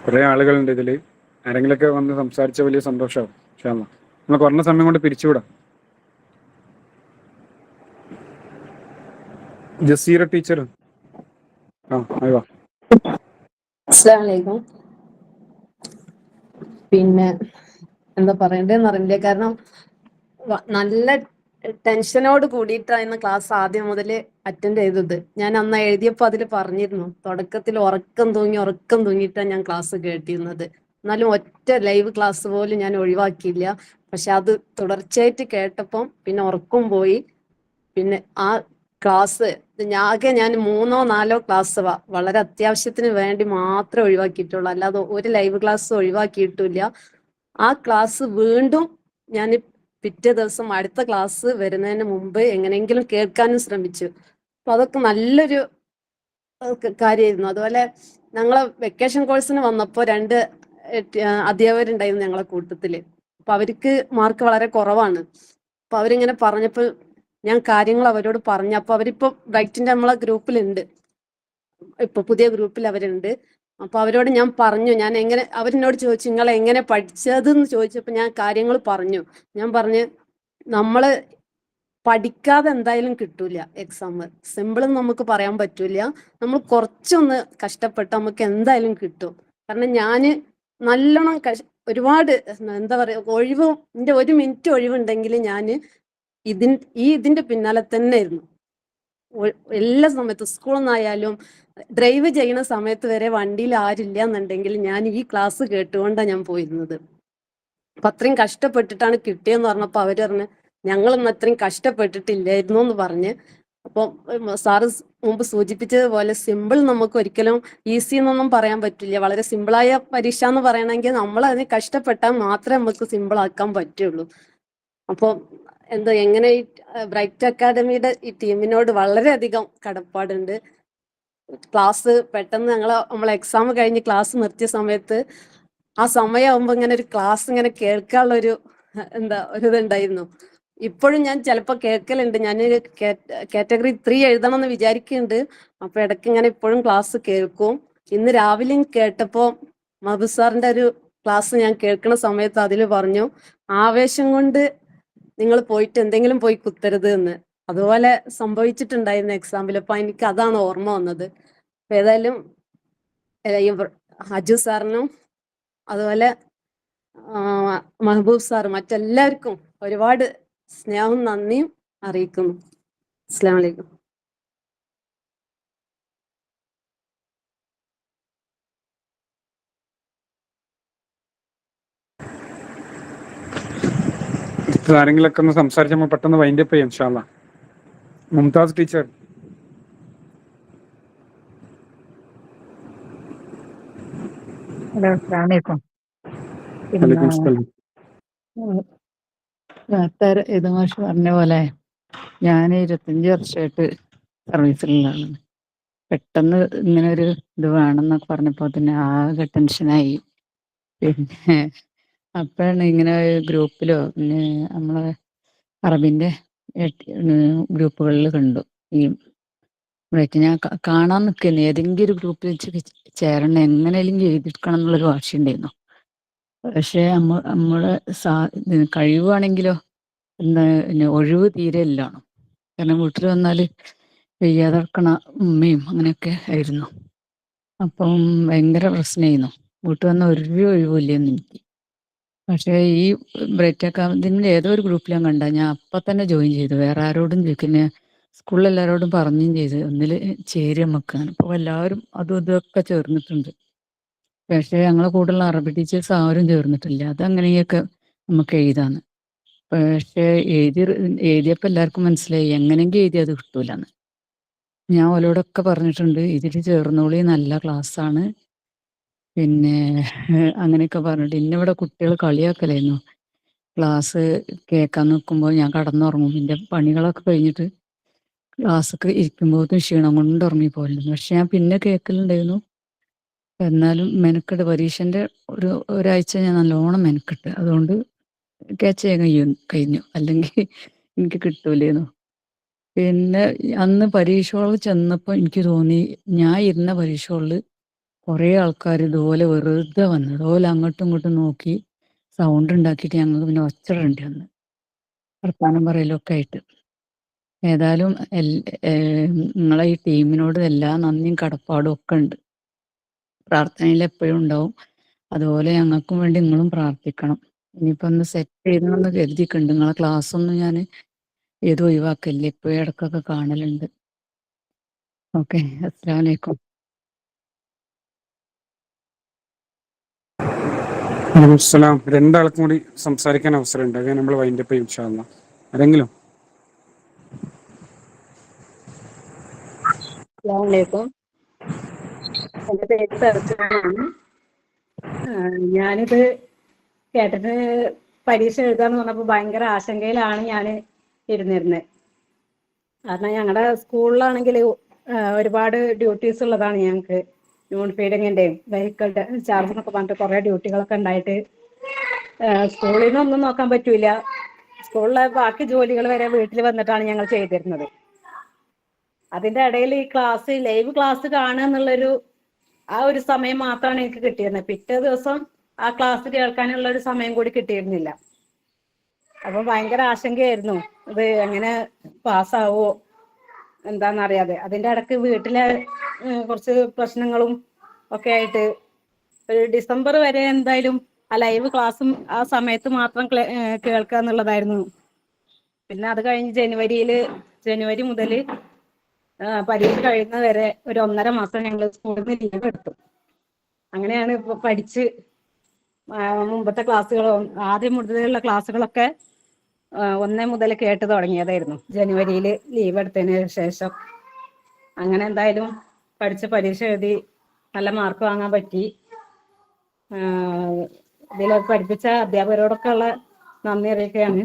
കുറേ ആളുകളുണ്ട് ഇതിൽ. ആരെങ്കിലൊക്കെ വന്ന് സംസാരിച്ച വലിയ സന്തോഷമാവും ഇൻഷാ അല്ലാഹ്. നമ്മൾ കുറഞ്ഞ സമയം കൊണ്ട് പിരിച്ചുവിടാം. ജസീറ ടീച്ചർ, അയ്യോ. അസ്സലാമു അലൈക്കും. പിന്നെ എന്താ പറയണ്ടേന്ന് അറിയില്ല. കാരണം നല്ല ടെൻഷനോട് കൂടിയിട്ടായിരുന്നു ക്ലാസ് ആദ്യം മുതൽ അറ്റൻഡ് ചെയ്തത്. ഞാൻ അന്ന് എഴുതിയപ്പോൾ അതിൽ പറഞ്ഞിരുന്നു, തുടക്കത്തിൽ ഉറക്കം തൂങ്ങിയിട്ടാണ് ഞാൻ ക്ലാസ് കേട്ടിരുന്നത്. എന്നാലും ഒറ്റ ലൈവ് ക്ലാസ് പോലും ഞാൻ ഒഴിവാക്കിയില്ല. പക്ഷെ അത് തുടർച്ചയായിട്ട് കേട്ടപ്പം പിന്നെ ഉറക്കം പോയി. പിന്നെ ആ ക്ലാസ് ഞാൻ 3-4 ക്ലാസ് വളരെ അത്യാവശ്യത്തിന് വേണ്ടി മാത്രമേ ഒഴിവാക്കിയിട്ടുള്ളൂ. അല്ലാതെ ഒരു ലൈവ് ക്ലാസ് ഒഴിവാക്കിയിട്ടില്ല. ആ ക്ലാസ് വീണ്ടും ഞാൻ പിറ്റേ ദിവസം അടുത്ത ക്ലാസ് വരുന്നതിന് മുമ്പ് എങ്ങനെയെങ്കിലും കേൾക്കാനും ശ്രമിച്ചു. അപ്പൊ അതൊക്കെ നല്ലൊരു കാര്യമായിരുന്നു. അതുപോലെ ഞങ്ങളെ വെക്കേഷൻ കോഴ്സിന് വന്നപ്പോൾ 2 അധ്യാപകരുണ്ടായിരുന്നു ഞങ്ങളെ കൂട്ടത്തില്. അപ്പൊ അവർക്ക് മാർക്ക് വളരെ കുറവാണ്. അപ്പൊ അവരിങ്ങനെ പറഞ്ഞപ്പോൾ ഞാൻ കാര്യങ്ങൾ അവരോട് പറഞ്ഞപ്പോൾ അവരിപ്പോ ബ്രൈറ്റിന്റെ നമ്മളെ ഗ്രൂപ്പിലുണ്ട്, ഇപ്പൊ പുതിയ ഗ്രൂപ്പിൽ അവരുണ്ട്. അപ്പൊ അവരോട് ഞാൻ പറഞ്ഞു, ഞാൻ എങ്ങനെ, അവരെന്നോട് ചോദിച്ചു നിങ്ങൾ എങ്ങനെ പഠിച്ചതെന്ന് ചോദിച്ചപ്പോൾ ഞാൻ കാര്യങ്ങൾ പറഞ്ഞു. ഞാൻ പറഞ്ഞ് നമ്മള് പഠിക്കാതെ എന്തായാലും കിട്ടൂല എക്സാം. സിമ്പിളും നമുക്ക് പറയാൻ പറ്റൂല. നമ്മൾ കുറച്ചൊന്ന് കഷ്ടപ്പെട്ട് നമുക്ക് എന്തായാലും കിട്ടും. കാരണം ഞാന് നല്ലോണം ഒരുപാട് എന്താ പറയാ എന്റെ 1 മിനിറ്റ് ഒഴിവുണ്ടെങ്കിൽ ഞാൻ ഇതിന്റെ പിന്നാലെ തന്നെ ആയിരുന്നു. എല്ലാ സമയത്തും സ്കൂളിൽ നിന്നായാലും ഡ്രൈവ് ചെയ്യുന്ന സമയത്ത് വരെ വണ്ടിയിൽ ആരില്ല എന്നുണ്ടെങ്കിൽ ഞാൻ ഈ ക്ലാസ് കേട്ടുകൊണ്ടാണ് ഞാൻ പോയിരുന്നത്. അപ്പൊ അത്രയും കഷ്ടപ്പെട്ടിട്ടാണ് കിട്ടിയെന്ന് പറഞ്ഞപ്പോൾ അവര് പറഞ്ഞ് ഞങ്ങളൊന്നും അത്രയും കഷ്ടപ്പെട്ടിട്ടില്ലായിരുന്നു എന്ന് പറഞ്ഞ്. അപ്പോൾ സാറ് മുമ്പ് സൂചിപ്പിച്ചതുപോലെ സിമ്പിൾ നമുക്ക് ഒരിക്കലും ഈസി എന്നൊന്നും പറയാൻ പറ്റില്ല. വളരെ സിമ്പിളായ പരീക്ഷ എന്ന് പറയണമെങ്കിൽ നമ്മൾ അതിന് കഷ്ടപ്പെട്ടാൽ മാത്രമേ നമുക്ക് സിമ്പിൾ ആക്കാൻ പറ്റുള്ളൂ. അപ്പോൾ എങ്ങനെ ഈ ബ്രൈറ്റ് അക്കാഡമിയുടെ ഈ ടീമിനോട് വളരെയധികം കടപ്പാടുണ്ട്. ക്ലാസ് പെട്ടെന്ന് നമ്മൾ എക്സാം കഴിഞ്ഞ് ക്ലാസ് നിർത്തിയ സമയത്ത് ആ സമയമാകുമ്പോൾ ഇങ്ങനെ ഒരു ക്ലാസ് ഇങ്ങനെ കേൾക്കാനുള്ള ഒരു ഇതുണ്ടായിരുന്നു. ഇപ്പോഴും ഞാൻ ചിലപ്പോൾ കേൾക്കലുണ്ട്. ഞാൻ കാറ്റഗറി 3 എഴുതണം എന്ന് വിചാരിക്കുന്നുണ്ട്. അപ്പൊ ഇടയ്ക്ക് ഇങ്ങനെ ഇപ്പോഴും ക്ലാസ് കേൾക്കും. ഇന്ന് രാവിലെയും കേട്ടപ്പോൾ മഹബൂബ് സാറിന്റെ ഒരു ക്ലാസ് ഞാൻ കേൾക്കുന്ന സമയത്ത് അതിൽ പറഞ്ഞു, ആവേശം കൊണ്ട് നിങ്ങൾ പോയിട്ട് എന്തെങ്കിലും പോയി കുത്തരുത് എന്ന്. അതുപോലെ സംഭവിച്ചിട്ടുണ്ടായിരുന്നു എക്സാമ്പിൾ. അപ്പൊ എനിക്ക് അതാണ് ഓർമ്മ വന്നത്. അപ്പൊ ഏതായാലും അജു സാറിനും അതുപോലെ മഹബൂബ് സാർ മറ്റെല്ലാവർക്കും ഒരുപാട് സ്നേഹവും നന്ദിയും അറിയിക്കുന്നു. അസ്സലാമു അലൈക്കും. ആരെങ്കിലൊക്കെ ഒന്ന് സംസാരിച്ച് നമ്മൾ പെട്ടെന്ന് വൈൻഡ് അപ്പ് ചെയ്യാം ഇൻഷാ അല്ലാ. മുംതാസ് ടീച്ചർ. ഹലോ, അസ്സലാമു അലൈക്കും. പിന്നെ വലൈക്കും സലാം. നേരത്തെ ഇത് മാഷ് പറഞ്ഞ പോലെ ഞാൻ 25 വർഷമായിട്ട് സർവീസിലാണ്. പെട്ടെന്ന് ഇങ്ങനെ ഒരു ഇത് വേണമെന്നൊക്കെ പറഞ്ഞപ്പോൾ തന്നെ ആകെ ടെൻഷനായി. പിന്നെ അപ്പോഴാണ് ഇങ്ങനെ ഗ്രൂപ്പിലോ പിന്നെ നമ്മളെ അറബിൻ്റെ ഗ്രൂപ്പുകളിൽ കണ്ടു ഈ ബ്രൈറ്റ്. ഞാൻ കാണാൻ നിൽക്കുന്നു ഏതെങ്കിലും ഒരു ഗ്രൂപ്പിൽ വെച്ച് ചേരണം, എങ്ങനെയെങ്കിലും എഴുതിയെടുക്കണം എന്നുള്ളൊരു വാശിയുണ്ടായിരുന്നു. പക്ഷേ നമ്മളെ കഴിവാണെങ്കിലോ പിന്നെ ഒഴിവ് തീരെ ഇല്ലാണ്. കാരണം വീട്ടിൽ വന്നാൽ വയ്യാതെ കിടക്കണ ഉമ്മയും അങ്ങനെയൊക്കെ ആയിരുന്നു. അപ്പം ഭയങ്കര പ്രശ്നമായിരുന്നു. വീട്ടിൽ വന്ന ഒരു ഒഴിവില്ലെന്ന് എനിക്ക്. പക്ഷേ ഈ ബ്രൈറ്റ് അക്കാദമിയിൽ ഏതോ ഒരു ഗ്രൂപ്പിൽ ഞാൻ കണ്ട, ഞാൻ അപ്പം തന്നെ ജോയിൻ ചെയ്തു. വേറെ ആരോടും ചോദിക്കുന്ന സ്കൂളിൽ എല്ലാവരോടും പറഞ്ഞും ചെയ്ത് ഒന്നിൽ ചേരി നമുക്കാണ്. അപ്പോൾ എല്ലാവരും അതും ഇതൊക്കെ ചേർന്നിട്ടുണ്ട്. പക്ഷേ ഞങ്ങളെ കൂടെയുള്ള അറബി ടീച്ചേഴ്സ് ആരും ചേർന്നിട്ടില്ല. അതങ്ങനെയൊക്കെ നമുക്ക് എഴുതാന്ന്. പക്ഷേ എഴുതിയപ്പോൾ എല്ലാവർക്കും മനസ്സിലായി എങ്ങനെയെങ്കിലും എഴുതി അത് കിട്ടൂലെന്ന്. ഞാൻ ഓലോടൊക്കെ പറഞ്ഞിട്ടുണ്ട് ഇതിൽ ചേർന്നോളി, നല്ല ക്ലാസ്സാണ്. പിന്നെ അങ്ങനെയൊക്കെ പറഞ്ഞിട്ട് ഇന്നിവിടെ കുട്ടികൾ കളിയാക്കലായിരുന്നു. ക്ലാസ് കേൾക്കാൻ നിൽക്കുമ്പോൾ ഞാൻ കടന്നുറങ്ങും. എൻ്റെ പണികളൊക്കെ കഴിഞ്ഞിട്ട് ക്ലാസ്സൊക്കെ ഇരിക്കുമ്പോഴത്തേക്കും ക്ഷീണം കൊണ്ട് ഉറങ്ങിപ്പോയിരുന്നു. പക്ഷെ ഞാൻ പിന്നെ കേൾക്കലുണ്ടായിരുന്നു. എന്നാലും മെനക്കെട്ട് പരീക്ഷൻ്റെ ഒരാഴ്ച ഞാൻ നല്ലോണം മെനക്കെട്ട്, അതുകൊണ്ട് ക്യാച്ച് ചെയ്യാൻ കഴിഞ്ഞു. അല്ലെങ്കിൽ എനിക്ക് കിട്ടൂലേന്നു. പിന്നെ അന്ന് പരീക്ഷ ഹാളിൽ ചെന്നപ്പോൾ എനിക്ക് തോന്നി ഞാൻ ഇരുന്ന പരീക്ഷ ഹാളിൽ കുറേ ആൾക്കാർ ഇതുപോലെ വെറുതെ വന്നത്, അതുപോലെ അങ്ങോട്ടും ഇങ്ങോട്ടും നോക്കി സൗണ്ട് ഉണ്ടാക്കിയിട്ട് ഞങ്ങൾക്ക് പിന്നെ ഒച്ചടേണ്ടി വന്ന് വർത്താനം പറയലൊക്കെ ആയിട്ട്. ഏതായാലും നിങ്ങളെ ഈ ടീമിനോട് എല്ലാ നന്ദിയും കടപ്പാടും ഒക്കെ ഉണ്ട്. പ്രാർത്ഥനയിൽ എപ്പോഴും ഉണ്ടാവും. അതുപോലെ ഞങ്ങൾക്കും വേണ്ടി നിങ്ങളും പ്രാർത്ഥിക്കണം. ഇനിയിപ്പോൾ ഒന്ന് സെറ്റ് ചെയ്യണമെന്ന് കരുതിയിട്ടുണ്ട്. നിങ്ങളെ ക്ലാസ്സൊന്നും ഞാൻ ഏത് ഒഴിവാക്കില്ല, ഇപ്പോഴും ഇടയ്ക്കൊക്കെ കാണലുണ്ട്. ഓക്കെ, അസ്സലാമു അലൈക്കും. വലൈക്കും സലാം. രണ്ടാൾക്കും കൂടി സംസാരിക്കാൻ അവസരമുണ്ട്. അത് നമ്മൾ വൈൻഡ് അപ്പ് ചെയ്യും ഇൻഷാ അല്ലാ. ആരെങ്കിലും? അസ്സലാമലൈക്കും. എൻ്റെ പേര് തെർജനാണ്. ഞാനിത് കേട്ടിട്ട് പരീക്ഷ എഴുതാന്ന് പറഞ്ഞപ്പോൾ ഭയങ്കര ആശങ്കയിലാണ് ഞാൻ ഇരുന്നിരുന്നത്. കാരണം ഞങ്ങളുടെ സ്കൂളിലാണെങ്കിൽ ഒരുപാട് ഡ്യൂട്ടീസ് ഉള്ളതാണ് ഞങ്ങൾക്ക്. നോൺ ഫീഡിങ്ങിൻ്റെയും വെഹിക്കിൾ ചാർജ് എന്നൊക്കെ പറഞ്ഞിട്ട് കുറേ ഡ്യൂട്ടികളൊക്കെ ഉണ്ടായിട്ട് സ്കൂളിൽ നിന്നൊന്നും നോക്കാൻ പറ്റൂല. സ്കൂളിലെ ബാക്കി ജോലികൾ വരെ വീട്ടിൽ വന്നിട്ടാണ് ഞങ്ങൾ ചെയ്തിരുന്നത്. അതിൻ്റെ ഇടയിൽ ഈ ക്ലാസ് ലൈവ് ക്ലാസ് കാണുക എന്നുള്ളൊരു ആ ഒരു സമയം മാത്രമാണ് എനിക്ക് കിട്ടിയിരുന്നത്. പിറ്റേ ദിവസം ആ ക്ലാസ് കേൾക്കാനുള്ള ഒരു സമയം കൂടി കിട്ടിയിരുന്നില്ല. അപ്പം ഭയങ്കര ആശങ്കയായിരുന്നു, ഇത് എങ്ങനെ പാസ്സാവോ എന്താണെന്നറിയാതെ. അതിൻ്റെ ഇടയ്ക്ക് വീട്ടിലെ കുറച്ച് പ്രശ്നങ്ങളും ഒക്കെ ആയിട്ട് ഒരു ഡിസംബർ വരെ എന്തായാലും ആ ലൈവ് ക്ലാസ്സും ആ സമയത്ത് മാത്രം കേൾക്കുക എന്നുള്ളതായിരുന്നു. പിന്നെ അത് കഴിഞ്ഞ് ജനുവരി മുതൽ പരീക്ഷ കഴിയുന്നത് വരെ ഒരു 1.5 മാസം ഞങ്ങൾ സ്കൂളിൽ നിന്ന് ലീവ് എടുത്തു. അങ്ങനെയാണ് ഇപ്പോൾ പഠിച്ച് മുമ്പത്തെ ക്ലാസ്സുകളും ആദ്യം മുതലുള്ള ക്ലാസ്സുകളൊക്കെ 1 മുതൽ കേട്ട് തുടങ്ങിയതായിരുന്നു. ജനുവരിയിൽ ലീവ് എടുത്തതിന് ശേഷം അങ്ങനെ എന്തായാലും പഠിച്ച് പരീക്ഷ എഴുതി നല്ല മാർക്ക് വാങ്ങാൻ പറ്റി. ഇതിൽ പഠിപ്പിച്ച അധ്യാപകരോടൊക്കെ ഉള്ള നന്ദി അറിയിക്കുകയാണ്.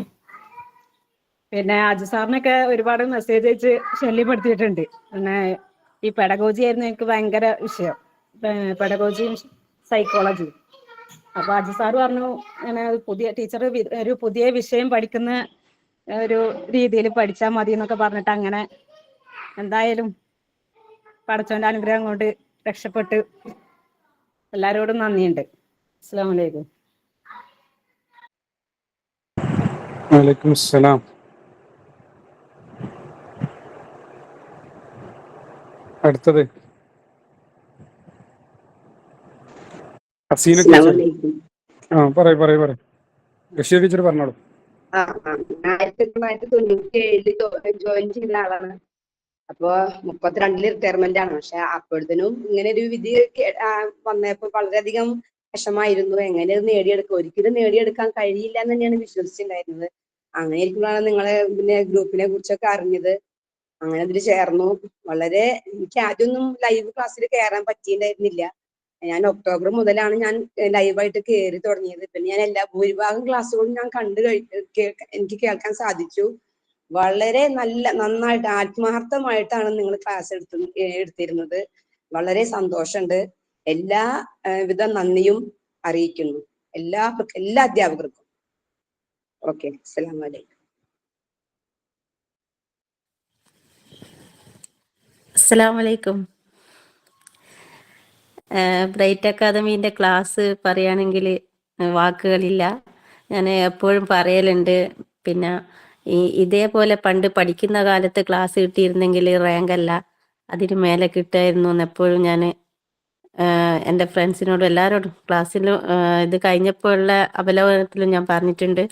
പിന്നെ അജു സാറിനൊക്കെ ഒരുപാട് മെസ്സേജ് അയച്ച് ശല്യപ്പെടുത്തിയിട്ടുണ്ട്. പിന്നെ ഈ പെഡഗോജി ആയിരുന്നു എനിക്ക് ഭയങ്കര വിഷയം, പെഡഗോജിയും സൈക്കോളജിയും. അപ്പോൾ അജു സാറ് പറഞ്ഞു അങ്ങനെ പുതിയ ടീച്ചർ ഒരു പുതിയ വിഷയം പഠിക്കുന്ന ഒരു രീതിയിൽ പഠിച്ചാൽ മതി എന്നൊക്കെ പറഞ്ഞിട്ട് അങ്ങനെ എന്തായാലും പടച്ചോൻ്റെ അനുഗ്രഹം കൊണ്ട് രക്ഷപ്പെട്ട്. എല്ലാവരോടും നന്ദിയുണ്ട്. അസ്സലാമു അലൈക്കും. വലൈക്കും സലാം. അടുത്തത് ഹസീന ടീച്ചർ. പറയൂ. റഷീദ് ടീച്ചർ പറഞ്ഞോളൂ. 1997 ജോയിൻ ചെയ്ത ആളാണ്. അപ്പൊ 32 റിട്ടയർമെന്റ് ആണ്. പക്ഷെ അപ്പോഴത്തേനും ഇങ്ങനെ ഒരു വിധി വന്നപ്പോ വളരെയധികം വിഷമായിരുന്നു. എങ്ങനെ നേടിയെടുക്കുക, ഒരിക്കലും നേടിയെടുക്കാൻ കഴിയില്ല എന്ന് തന്നെയാണ് വിശ്വസിച്ചിട്ടുണ്ടായിരുന്നത്. അങ്ങനെ ഇരിക്കുമ്പോഴാണ് നിങ്ങളെ പിന്നെ ഗ്രൂപ്പിനെ കുറിച്ചൊക്കെ അറിഞ്ഞത്. അങ്ങനെ അതിൽ ചേർന്നു. വളരെ എനിക്ക് ആദ്യമൊന്നും ലൈവ് ക്ലാസ്സിൽ കയറാൻ പറ്റിയിട്ടുണ്ടായിരുന്നില്ല. ഞാൻ ഒക്ടോബർ മുതലാണ് ഞാൻ ലൈവായിട്ട് കയറി തുടങ്ങിയത്. പിന്നെ ഞാൻ ഭൂരിഭാഗം ക്ലാസ്സുകളും ഞാൻ എനിക്ക് കേൾക്കാൻ സാധിച്ചു. വളരെ നന്നായിട്ട് ആത്മാർത്ഥമായിട്ടാണ് നിങ്ങൾ ക്ലാസ് എടുത്തിരുന്നത്. വളരെ സന്തോഷമുണ്ട്. വിധ നന്ദിയും അറിയിക്കുന്നു എല്ലാ അധ്യാപകർക്കും. ഓക്കെ, അസ്സലാമു അലൈക്കും. അസ്സലാമലൈക്കും. ബ്രൈറ്റ് അക്കാദമീൻ്റെ ക്ലാസ് പറയുകയാണെങ്കിൽ വാക്കുകളില്ല. ഞാൻ എപ്പോഴും പറയലുണ്ട്. പിന്നെ ഇതേപോലെ പണ്ട് പഠിക്കുന്ന കാലത്ത് ക്ലാസ് കിട്ടിയിരുന്നെങ്കിൽ റാങ്കല്ല അതിന് മേലെ കിട്ടുമായിരുന്നു എന്ന് എപ്പോഴും ഞാൻ എൻ്റെ ഫ്രണ്ട്സിനോടും എല്ലാവരോടും ക്ലാസ്സിലും ഇത് കഴിഞ്ഞപ്പോഴുള്ള അവലോകനത്തിലും ഞാൻ പറഞ്ഞിട്ടുണ്ട്.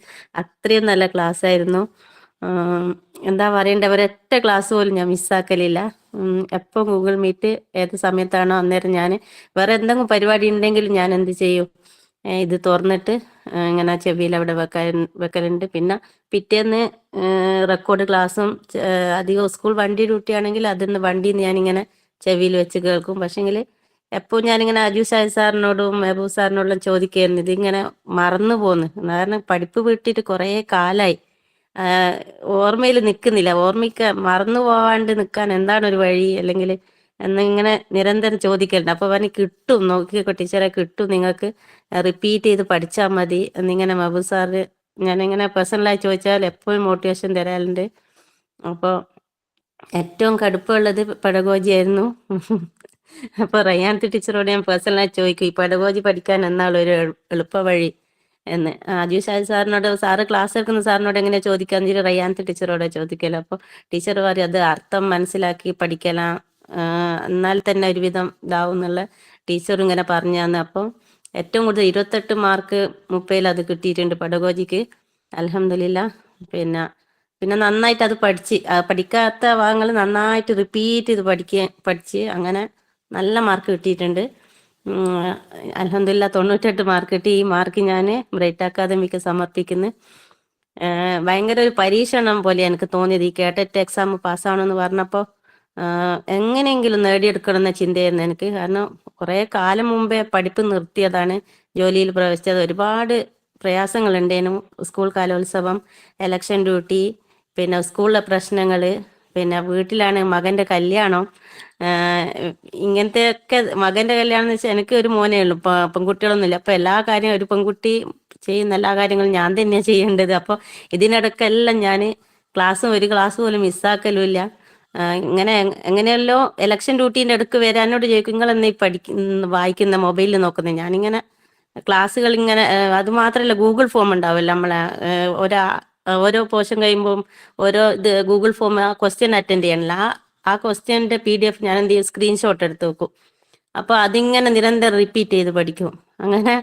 അത്രയും നല്ല ക്ലാസ് ആയിരുന്നു. എന്താ പറയണ്ടേ, ഒരൊറ്റ ക്ലാസ് പോലും ഞാൻ മിസ്സാക്കലില്ല. എപ്പോൾ ഗൂഗിൾ മീറ്റ് ഏത് സമയത്താണോ അന്നേരം ഞാൻ വേറെ എന്തെങ്കിലും പരിപാടി ഉണ്ടെങ്കിലും ഞാൻ എന്ത് ചെയ്യും, ഇത് തുറന്നിട്ട് ഇങ്ങനെ ചെവിയിൽ അവിടെ വെക്കലുണ്ട്. പിന്നെ പിറ്റേന്ന് റെക്കോർഡ് ക്ലാസ്സും അധികം സ്കൂൾ വണ്ടി ഡ്യൂട്ടി അതിന്ന് വണ്ടിയിൽ നിന്ന് ഞാനിങ്ങനെ ചെവിയിൽ വെച്ച് കേൾക്കും. പക്ഷേങ്കിൽ എപ്പോൾ ഞാനിങ്ങനെ അജു ഷാഹി സാറിനോടും മെഹബൂബ് സാറിനോടും ചോദിക്കായിരുന്നു, ഇതിങ്ങനെ മറന്നു പോന്ന്. കാരണം പഠിപ്പ് വിട്ടിട്ട് കുറേ കാലമായി, ഓർമ്മയിൽ നിൽക്കുന്നില്ല. മറന്നു പോവാണ്ട് നിൽക്കാൻ എന്താണ് ഒരു വഴി, അല്ലെങ്കിൽ എന്നിങ്ങനെ നിരന്തരം ചോദിക്കലുണ്ട്. അപ്പോൾ പറഞ്ഞ് കിട്ടും, നോക്കിയൊക്കെ ടീച്ചറെ കിട്ടും, നിങ്ങൾക്ക് റിപ്പീറ്റ് ചെയ്ത് പഠിച്ചാൽ മതി എന്നിങ്ങനെ മെഹബൂബ് സാറ് ഞാനിങ്ങനെ പേഴ്സണലായി ചോദിച്ചാൽ എപ്പോഴും മോട്ടിവേഷൻ തരാറുണ്ട്. അപ്പോൾ ഏറ്റവും കടുപ്പമുള്ളത് പെഡഗോജി ആയിരുന്നു. അപ്പോൾ റയ്യാൻത്ത് ടീച്ചറോട് ഞാൻ പേഴ്സണലായി ചോദിക്കും, ഈ പെഡഗോജി പഠിക്കാൻ എന്നാളൊരു എളുപ്പ വഴി എന്ന്. അജു ഷാഹി സാറിനോട്, സാറ് ക്ലാസ് എടുക്കുന്ന സാറിനോട് എങ്ങനെയാണ് ചോദിക്കാന്ന് വെച്ചാൽ റയ്യാൻത്ത് ടീച്ചറോടെ ചോദിക്കല. അപ്പോൾ ടീച്ചർ പറയും അത് അർത്ഥം മനസ്സിലാക്കി പഠിക്കണം, എന്നാൽ തന്നെ ഒരുവിധം ഇതാവും എന്നുള്ള ടീച്ചർ ഇങ്ങനെ പറഞ്ഞു തന്നു. അപ്പം ഏറ്റവും കൂടുതൽ 28 മാർക്ക് 30 അത് കിട്ടിയിട്ടുണ്ട് പെഡഗോജിക്ക്, അൽഹംദുലില്ലാ. പിന്നെ നന്നായിട്ട് അത് പഠിക്കാത്ത ഭാഗങ്ങൾ നന്നായിട്ട് റിപ്പീറ്റ് ചെയ്ത് പഠിച്ച് അങ്ങനെ നല്ല മാർക്ക് കിട്ടിയിട്ടുണ്ട്. അൽഹംദുലില്ലാ 98 മാർക്ക് കിട്ടി. ഈ മാർക്ക് ഞാൻ ബ്രൈറ്റ് അക്കാദമിക്ക് സമർപ്പിക്കുന്നു. ഭയങ്കര ഒരു പരീക്ഷണം പോലെ എനിക്ക് തോന്നിയത്. ഈ കേട്ടറ്റ് എക്സാം പാസ്സാവണമെന്ന് പറഞ്ഞപ്പോൾ എങ്ങനെയെങ്കിലും നേടിയെടുക്കണം എന്ന ചിന്തയായിരുന്നു എനിക്ക്. കാരണം കുറേ കാലം മുമ്പേ പഠിപ്പ് നിർത്തിയതാണ്, ജോലിയിൽ പ്രവേശിച്ചത്. ഒരുപാട് പ്രയാസങ്ങളുണ്ടേനും. സ്കൂൾ കലോത്സവം, എലക്ഷൻ ഡ്യൂട്ടി, പിന്നെ സ്കൂളിലെ പ്രശ്നങ്ങൾ, പിന്നെ വീട്ടിലാണ് മകൻ്റെ കല്യാണം. ഇങ്ങനത്തെയൊക്കെ മകൻ്റെ കല്യാണം എന്ന് വെച്ചാൽ എനിക്ക് ഒരു മോനേ ഉള്ളൂ, പെൺകുട്ടികളൊന്നുമില്ല. അപ്പോൾ എല്ലാ കാര്യവും ഒരു പെൺകുട്ടി ചെയ്യുന്ന എല്ലാ കാര്യങ്ങളും ഞാൻ തന്നെയാണ് ചെയ്യേണ്ടത്. അപ്പോൾ ഇതിനിടയ്ക്കെല്ലാം ഞാൻ ഒരു ക്ലാസ് പോലും മിസ്സാക്കലുമില്ല. എങ്ങനെയല്ലോ എലക്ഷൻ ഡ്യൂട്ടീൻ്റെ അടുക്ക് വരാനോട് ചോദിക്കും, നിങ്ങളെന്നാ വായിക്കുന്ന മൊബൈലിൽ നോക്കുന്നത്. ഞാനിങ്ങനെ ക്ലാസ്സുകൾ ഇങ്ങനെ, അത് മാത്രമല്ല ഗൂഗിൾ ഫോം ഉണ്ടാവില്ല നമ്മളെ, ഓരോ പോർഷൻ കഴിയുമ്പം ഓരോ ഗൂഗിൾ ഫോം ക്വസ്റ്റ്യൻ അറ്റൻഡ് ചെയ്യണമല്ലോ, ആ ക്വസ്റ്റ്യൻ്റെ PDF ഞാൻ എന്ത് ചെയ്യും, സ്ക്രീൻഷോട്ട് എടുത്ത് വെക്കും. അപ്പോൾ അതിങ്ങനെ നിരന്തരം റിപ്പീറ്റ് ചെയ്ത് പഠിക്കും. അങ്ങനെ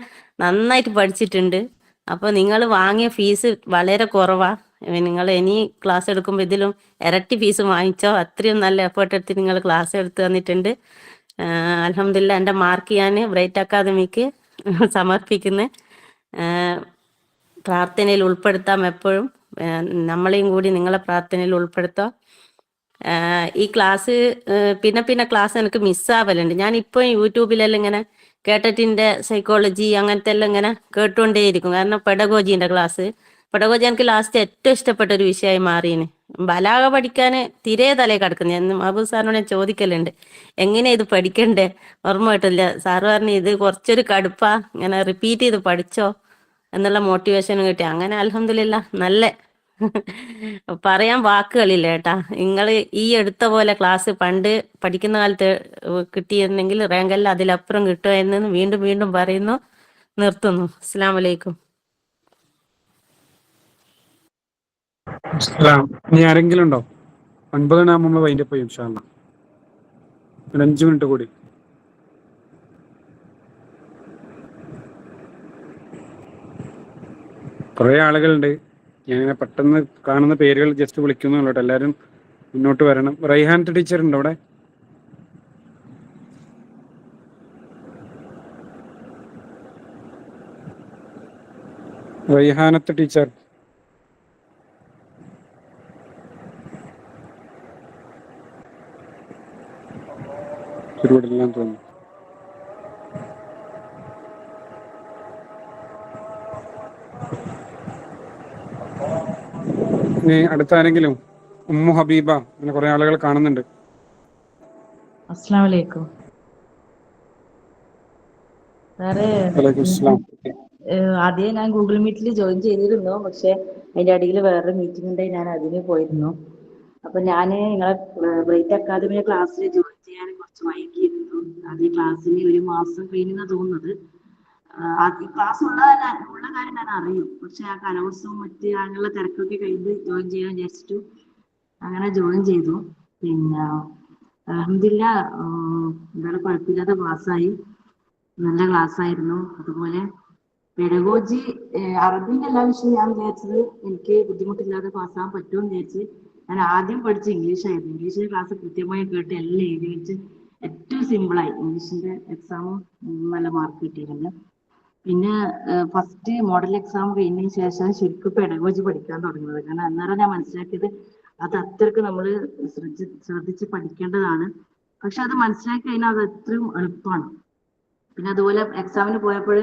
നന്നായിട്ട് പഠിച്ചിട്ടുണ്ട്. അപ്പോൾ നിങ്ങൾ വാങ്ങിയ ഫീസ് വളരെ കുറവാണ്. നിങ്ങൾ ഇനി ക്ലാസ് എടുക്കുമ്പോൾ ഇതിലും ഇരട്ടി ഫീസ് വാങ്ങിച്ചോ. അത്രയും നല്ല എഫേർട്ട് എടുത്ത് നിങ്ങൾ ക്ലാസ് എടുത്ത് തന്നിട്ടുണ്ട്. അൽഹംദുലില്ലാ എൻ്റെ മാർക്ക് ഞാൻ ബ്രൈറ്റ് അക്കാദമിക്ക് സമർപ്പിക്കുന്നു. പ്രാർത്ഥനയിൽ ഉൾപ്പെടുത്താം എപ്പോഴും. നമ്മളെയും കൂടി നിങ്ങളെ പ്രാർത്ഥനയിൽ ഉൾപ്പെടുത്താം. ഈ ക്ലാസ് പിന്നെ ക്ലാസ് എനിക്ക് മിസ്സാവലുണ്ട്. ഞാനിപ്പോൾ യൂട്യൂബിലെല്ലാം ഇങ്ങനെ കേട്ടറ്റിൻ്റെ സൈക്കോളജി അങ്ങനത്തെ എല്ലാം ഇങ്ങനെ കേട്ടുകൊണ്ടേയിരിക്കും. കാരണം പെഡഗോജീൻ്റെ ക്ലാസ് എനിക്ക് ലാസ്റ്റ് ഏറ്റവും ഇഷ്ടപ്പെട്ട ഒരു വിഷയമായി മാറിയിന്. ബലാഗ പഠിക്കാൻ തീരെ തലയിൽ കിടക്കുന്നു. ഞാൻ മഹബൂബ് സാറിനോട് ഞാൻ ചോദിക്കലുണ്ട്, എങ്ങനെ ഇത് പഠിക്കണ്ടേ, ഓർമ്മ കിട്ടില്ല. സാറ് പറഞ്ഞു ഇത് കുറച്ചൊരു കടുപ്പാ, ഇങ്ങനെ റിപ്പീറ്റ് ചെയ്ത് പഠിച്ചോ എന്നുള്ള മോട്ടിവേഷൻ കിട്ടി. അങ്ങനെ അൽഹംദുലില്ലാ നല്ല പറയാൻ വാക്കുകളില്ല കേട്ടാ. നിങ്ങൾ ഈ എടുത്ത പോലെ ക്ലാസ് പണ്ട് പഠിക്കുന്ന കാലത്ത് കിട്ടിയിരുന്നെങ്കിൽ റാങ്കല്ല അതിലപ്പുറം കിട്ടുമായിരുന്നു. വീണ്ടും വീണ്ടും പറയുന്നു. നിർത്തുന്നു. അസ്സലാമു അലൈക്കും. ഇനി ആരെങ്കിലും ഉണ്ടോ? 9 നമ്മൾ വൈൻഡപ്പ് ചെയ്യും ഇൻഷാ അല്ലാഹ്. ഒരു 5 മിനിറ്റ് കൂടി. കുറേ ആളുകളുണ്ട്. ഞാനിങ്ങനെ പെട്ടെന്ന് കാണുന്ന പേരുകൾ ജസ്റ്റ് വിളിക്കുന്നുള്ളൂ. എല്ലാവരും മുന്നോട്ട് വരണം. റൈഹാനത്ത് ടീച്ചർ ഉണ്ടോ അവിടെ? റൈഹാനത്ത് ടീച്ചർ പരിപാടിയിലാന്ന് തോന്നുന്നു. ഇനി അടുത്ത ആരെങ്കിലും? ഉമ്മു ഹബീബ, അങ്ങനെ കുറെ ആളുകൾ കാണുന്നുണ്ട്. അസ്സലാമു അലൈക്കും സാറേ. വലൈക്കും അസ്സലാം. ആദ്യം ഞാൻ ഗൂഗിൾ മീറ്റിൽ ജോയിൻ ചെയ്തിരുന്നു, പക്ഷെ അതിന്റെ അടിയിൽ വേറെ മീറ്റിംഗ് ഉണ്ടായി, ഞാൻ അതിന് പോയിരുന്നു. അപ്പൊ ഞാൻ നിങ്ങളെ ബ്രൈറ്റ് അക്കാദമിയുടെ ക്ലാസ്സിൽ ജോയിൻ ചെയ്യാൻ കുറച്ച് വൈകിയിരുന്നു. അത് ഈ ക്ലാസ്സിന് 1 മാസം കഴിഞ്ഞാ തോന്നുന്നത്. ഈ ക്ലാസ് ഉള്ള കാര്യം ഞാൻ അറിയും, പക്ഷെ ആ കലോത്സവം മറ്റ് അങ്ങനെയുള്ള തിരക്കൊക്കെ കഴിഞ്ഞ് ജോയിൻ ചെയ്യാൻ വിചാരിച്ചിട്ടു അങ്ങനെ ജോയിൻ ചെയ്തു. പിന്നെ അൽഹംദുലില്ലാ എന്താണ് കുഴപ്പമില്ലാതെ ക്ലാസ്സായി, നല്ല ക്ലാസ് ആയിരുന്നു. അതുപോലെ പെഡഗോജി അറബിന്റെ എല്ലാ വിഷയം ഞാൻ വിചാരിച്ചത് എനിക്ക് ബുദ്ധിമുട്ടില്ലാതെ പാസ്സാകാൻ പറ്റുമെന്ന് വിചാരിച്ച് ഞാൻ ആദ്യം പഠിച്ച ഇംഗ്ലീഷായിരുന്നു. ഇംഗ്ലീഷിന്റെ ക്ലാസ് കൃത്യമായി കേട്ട് എല്ലാം എഴുതി വെച്ച് ഏറ്റവും സിമ്പിളായി ഇംഗ്ലീഷിന്റെ എക്സാമും നല്ല മാർക്ക് കിട്ടിയിരുന്നു. പിന്നെ ഫസ്റ്റ് മോഡൽ എക്സാം കഴിഞ്ഞതിന് ശേഷം ശരിക്കും പെഡഗോജി പഠിക്കാൻ തുടങ്ങുന്നത്. കാരണം അന്നേരം ഞാൻ മനസ്സിലാക്കിയത് അത് അത്രയ്ക്ക് നമ്മൾ ശ്രദ്ധിച്ച് പഠിക്കേണ്ടതാണ്. പക്ഷെ അത് മനസ്സിലാക്കി കഴിഞ്ഞാൽ അത് എത്രയും എളുപ്പമാണ്. പിന്നെ അതുപോലെ എക്സാമിന് പോയപ്പോൾ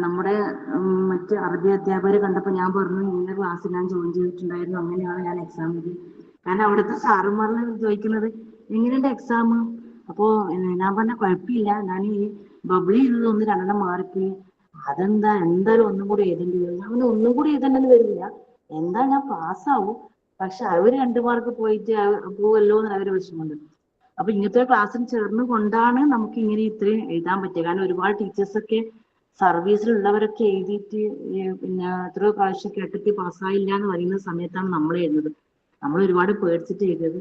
നമ്മുടെ മറ്റ് അറബി അധ്യാപകരെ കണ്ടപ്പോൾ ഞാൻ പറഞ്ഞു, ഇന്ന ക്ലാസ്സിൽ ഞാൻ ജോയിൻ ചെയ്തിട്ടുണ്ടായിരുന്നു, അങ്ങനെയാണ് ഞാൻ എക്സാം എഴുതി. കാരണം അവിടുത്തെ സാറന്മാരിൽ ചോദിക്കുന്നത് എങ്ങനെയുണ്ട് എക്സാം. അപ്പോൾ ഞാൻ പറഞ്ഞ കുഴപ്പമില്ല, ഞാൻ ഈ ബബിളി ചെയ്തത് 1-2 മാർക്ക്, അതെന്താ എന്തായാലും ഒന്നും കൂടി എഴുതേണ്ടി വരും. ഞാൻ ഒന്നും കൂടി എഴുതേണ്ടെന്ന് വരില്ല, എന്താ ഞാൻ പാസ്സാവും, പക്ഷെ അവർ 2 മാർക്ക് പോയിട്ട് പോവല്ലോ എന്ന് അവര് വിഷമമുണ്ട്. അപ്പൊ ഇങ്ങനത്തെ ക്ലാസ്സിൽ ചേർന്ന് കൊണ്ടാണ് നമുക്ക് ഇങ്ങനെ ഇത്രയും എഴുതാൻ പറ്റുക. കാരണം ഒരുപാട് ടീച്ചേഴ്സൊക്കെ സർവീസിലുള്ളവരൊക്കെ എഴുതിയിട്ട് പിന്നെ എത്രയോ പ്രാവശ്യം കേട്ടിട്ട് പാസ്സായില്ല എന്ന് പറയുന്ന സമയത്താണ് നമ്മൾ എഴുതുന്നത്. നമ്മൾ ഒരുപാട് പേടിച്ചിട്ട് എഴുതിയത്.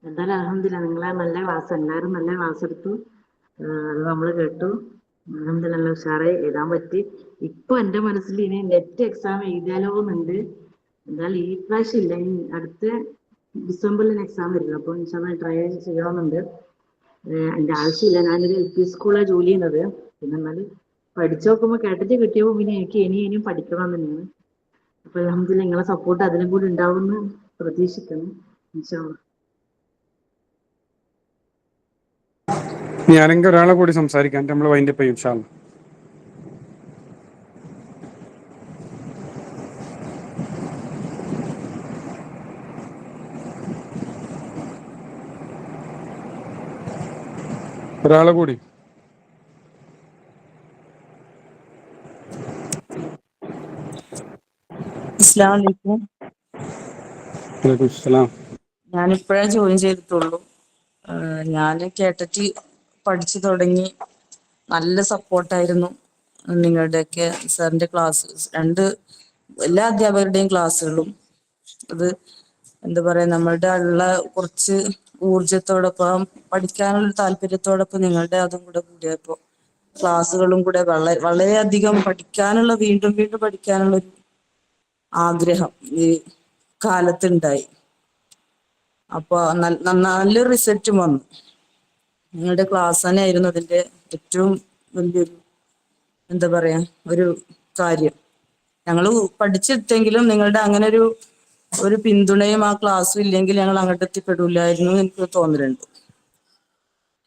എന്തായാലും അൽഹംദുലില്ലാ നിങ്ങളെ നല്ല ക്ലാസ്, എല്ലാവരും നല്ല ക്ലാസ് എടുത്തു, അത് നമ്മൾ കേട്ടു. അൽഹംദുലില്ലാ നല്ല ഉഷാറായി എഴുതാൻ പറ്റി. ഇപ്പൊ എന്റെ മനസ്സിൽ ഇനി നെറ്റ് എക്സാം എഴുതിയാലോ എന്നുണ്ട്. എന്തായാലും ഈ പ്രാവശ്യം ഇല്ല, ഇനി അടുത്ത ഡിസംബറിൽ എക്സാം വരുന്നത്. അപ്പോൾ ഇൻഷാല്ലാ ട്രൈ ചെയ്യണമെന്നുണ്ട്. എൻ്റെ ആവശ്യമില്ല, ഞാനൊരു LP സ്കൂളിലാണ് ജോലി ചെയ്യുന്നത്. പിന്നെ എന്നാലും പഠിച്ചു നോക്കുമ്പോൾ കേട്ടിട്ട് കിട്ടിയപ്പോൾ പിന്നെ എനിക്ക് ഇനിയും പഠിക്കണം തന്നെയാണ്. അപ്പൊ അൽഹംദുലില്ലാ നിങ്ങളെ സപ്പോർട്ട് അതിലും കൂടി ഉണ്ടാവുമെന്ന് പ്രതീക്ഷിക്കുന്നു. ഇൻഷാല്ലാ. ഞാനെങ്കിൽ ഒരാളെ കൂടി സംസാരിക്കാൻ നമ്മൾ വൈൻഡപ്പ് ചെയ്യും ഇൻഷാ അല്ലാഹ്. ഒരാളെ കൂടി. അസ്സലാമു അലൈക്കും. വലൈക്കും അസ്സലാം. ഞാനിപ്പോഴേ ജോയിൻ ചെയ്തിട്ടുള്ളൂ. ഞാൻ കേട്ടിട്ട് പഠിച്ചു തുടങ്ങി. നല്ല സപ്പോർട്ടായിരുന്നു നിങ്ങളുടെയൊക്കെ സാറിന്റെ ക്ലാസ്, എല്ലാ അധ്യാപകരുടെയും ക്ലാസ്സുകളും. അത് എന്താ പറയാ, നമ്മളുടെ ഉള്ള കുറച്ച് ഊർജത്തോടൊപ്പം പഠിക്കാനുള്ള താല്പര്യത്തോടൊപ്പം നിങ്ങളുടെ അതും കൂടെ കൂടിയപ്പോ ക്ലാസ്സുകളും കൂടെ വളരെയധികം പഠിക്കാനുള്ള, വീണ്ടും വീണ്ടും പഠിക്കാനുള്ള ഒരു ആഗ്രഹം ഈ കാലത്തുണ്ടായി. അപ്പൊ നല്ലൊരു റിസൾട്ടും വന്നു. നിങ്ങളുടെ ക്ലാസ് തന്നെയായിരുന്നു അതിന്റെ ഏറ്റവും വലിയൊരു എന്താ പറയാ ഒരു കാര്യം. ഞങ്ങൾ പഠിച്ചെടുത്തെങ്കിലും നിങ്ങളുടെ അങ്ങനെ ഒരു പിന്തുണയും ആ ക്ലാസ്സും ഇല്ലെങ്കിൽ ഞങ്ങൾ അങ്ങോട്ട് എത്തിപ്പെടില്ലായിരുന്നു എനിക്ക് തോന്നലുണ്ട്.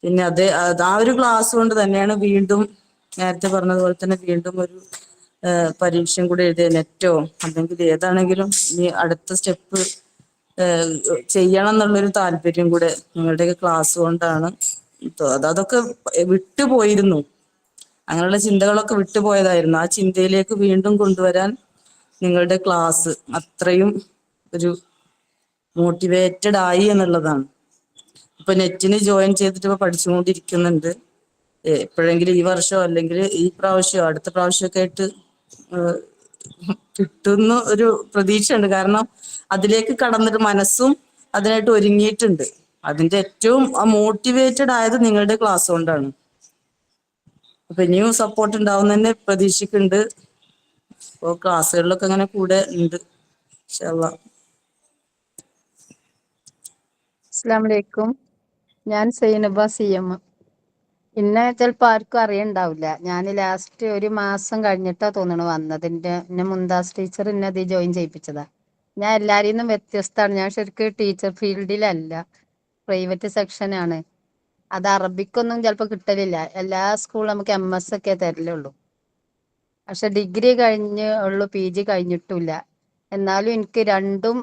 പിന്നെ ആ ഒരു ക്ലാസ് കൊണ്ട് തന്നെയാണ് വീണ്ടും നേരത്തെ പറഞ്ഞതുപോലെ തന്നെ വീണ്ടും ഒരു പരീക്ഷയും കൂടെ എഴുതിയ നെറ്റോ അല്ലെങ്കിൽ ഏതാണെങ്കിലും ഇനി അടുത്ത സ്റ്റെപ്പ് ചെയ്യണം എന്നുള്ളൊരു താല്പര്യം കൂടെ നിങ്ങളുടെയൊക്കെ ക്ലാസ് കൊണ്ടാണ്. അതൊക്കെ വിട്ടുപോയിരുന്നു, അങ്ങനെയുള്ള ചിന്തകളൊക്കെ വിട്ടുപോയതായിരുന്നു. ആ ചിന്തയിലേക്ക് വീണ്ടും കൊണ്ടുവരാൻ നിങ്ങളുടെ ക്ലാസ് അത്രയും ഒരു മോട്ടിവേറ്റഡ് ആയി എന്നുള്ളതാണ്. ഇപ്പൊ നെറ്റിന് ജോയിൻ ചെയ്തിട്ട് ഇപ്പൊ പഠിച്ചുകൊണ്ടിരിക്കുന്നുണ്ട്. എപ്പോഴെങ്കിലും ഈ വർഷമോ അല്ലെങ്കിൽ ഈ പ്രാവശ്യമോ അടുത്ത പ്രാവശ്യമൊക്കെ ആയിട്ട് കിട്ടുന്ന ഒരു പ്രതീക്ഷയുണ്ട്. കാരണം അതിലേക്ക് കടന്നിട്ട് മനസ്സും അതിനായിട്ട് ഒരുങ്ങിയിട്ടുണ്ട്. അതിന്റെ ഏറ്റവും മോട്ടിവേറ്റഡ് ആയത് നിങ്ങളുടെ ക്ലാസ് കൊണ്ടാണ്. അപ്പൊ ഇനിയും സപ്പോർട്ട് ഉണ്ടാവും തന്നെ പ്രതീക്ഷിക്കുന്നുണ്ട്. അപ്പോൾ ക്ലാസ്സുകളിലൊക്കെ അങ്ങനെ കൂടെ ഉണ്ട് ഇൻഷാ അല്ലാഹ്. അസ്സലാമു അലൈക്കും. ഞാൻ സൈനബ CM. എന്നെ ചിലപ്പോൾ ആർക്കും അറിയണ്ടാവില്ല. ഞാൻ ലാസ്റ്റ് 1 മാസം കഴിഞ്ഞിട്ടാ തോന്നണു വന്നത്. എന്നെ മുന്താസ് ടീച്ചർ എന്നെ അത് ജോയിൻ ചെയ്യിപ്പിച്ചതാ. ഞാൻ എല്ലാവരിൽ നിന്നും വ്യത്യസ്തമാണ്. ഞാൻ ശരിക്കും ടീച്ചർ ഫീൽഡിലല്ല, പ്രൈവറ്റ് സെക്ഷനാണ്. അത് അറബിക്കൊന്നും ചിലപ്പോൾ കിട്ടലില്ല. എല്ലാ സ്കൂളും നമുക്ക് MS ഒക്കെ തരലുള്ളൂ. പക്ഷെ ഡിഗ്രി കഴിഞ്ഞ് ഉള്ളു, PG കഴിഞ്ഞിട്ടില്ല. എന്നാലും എനിക്ക് രണ്ടും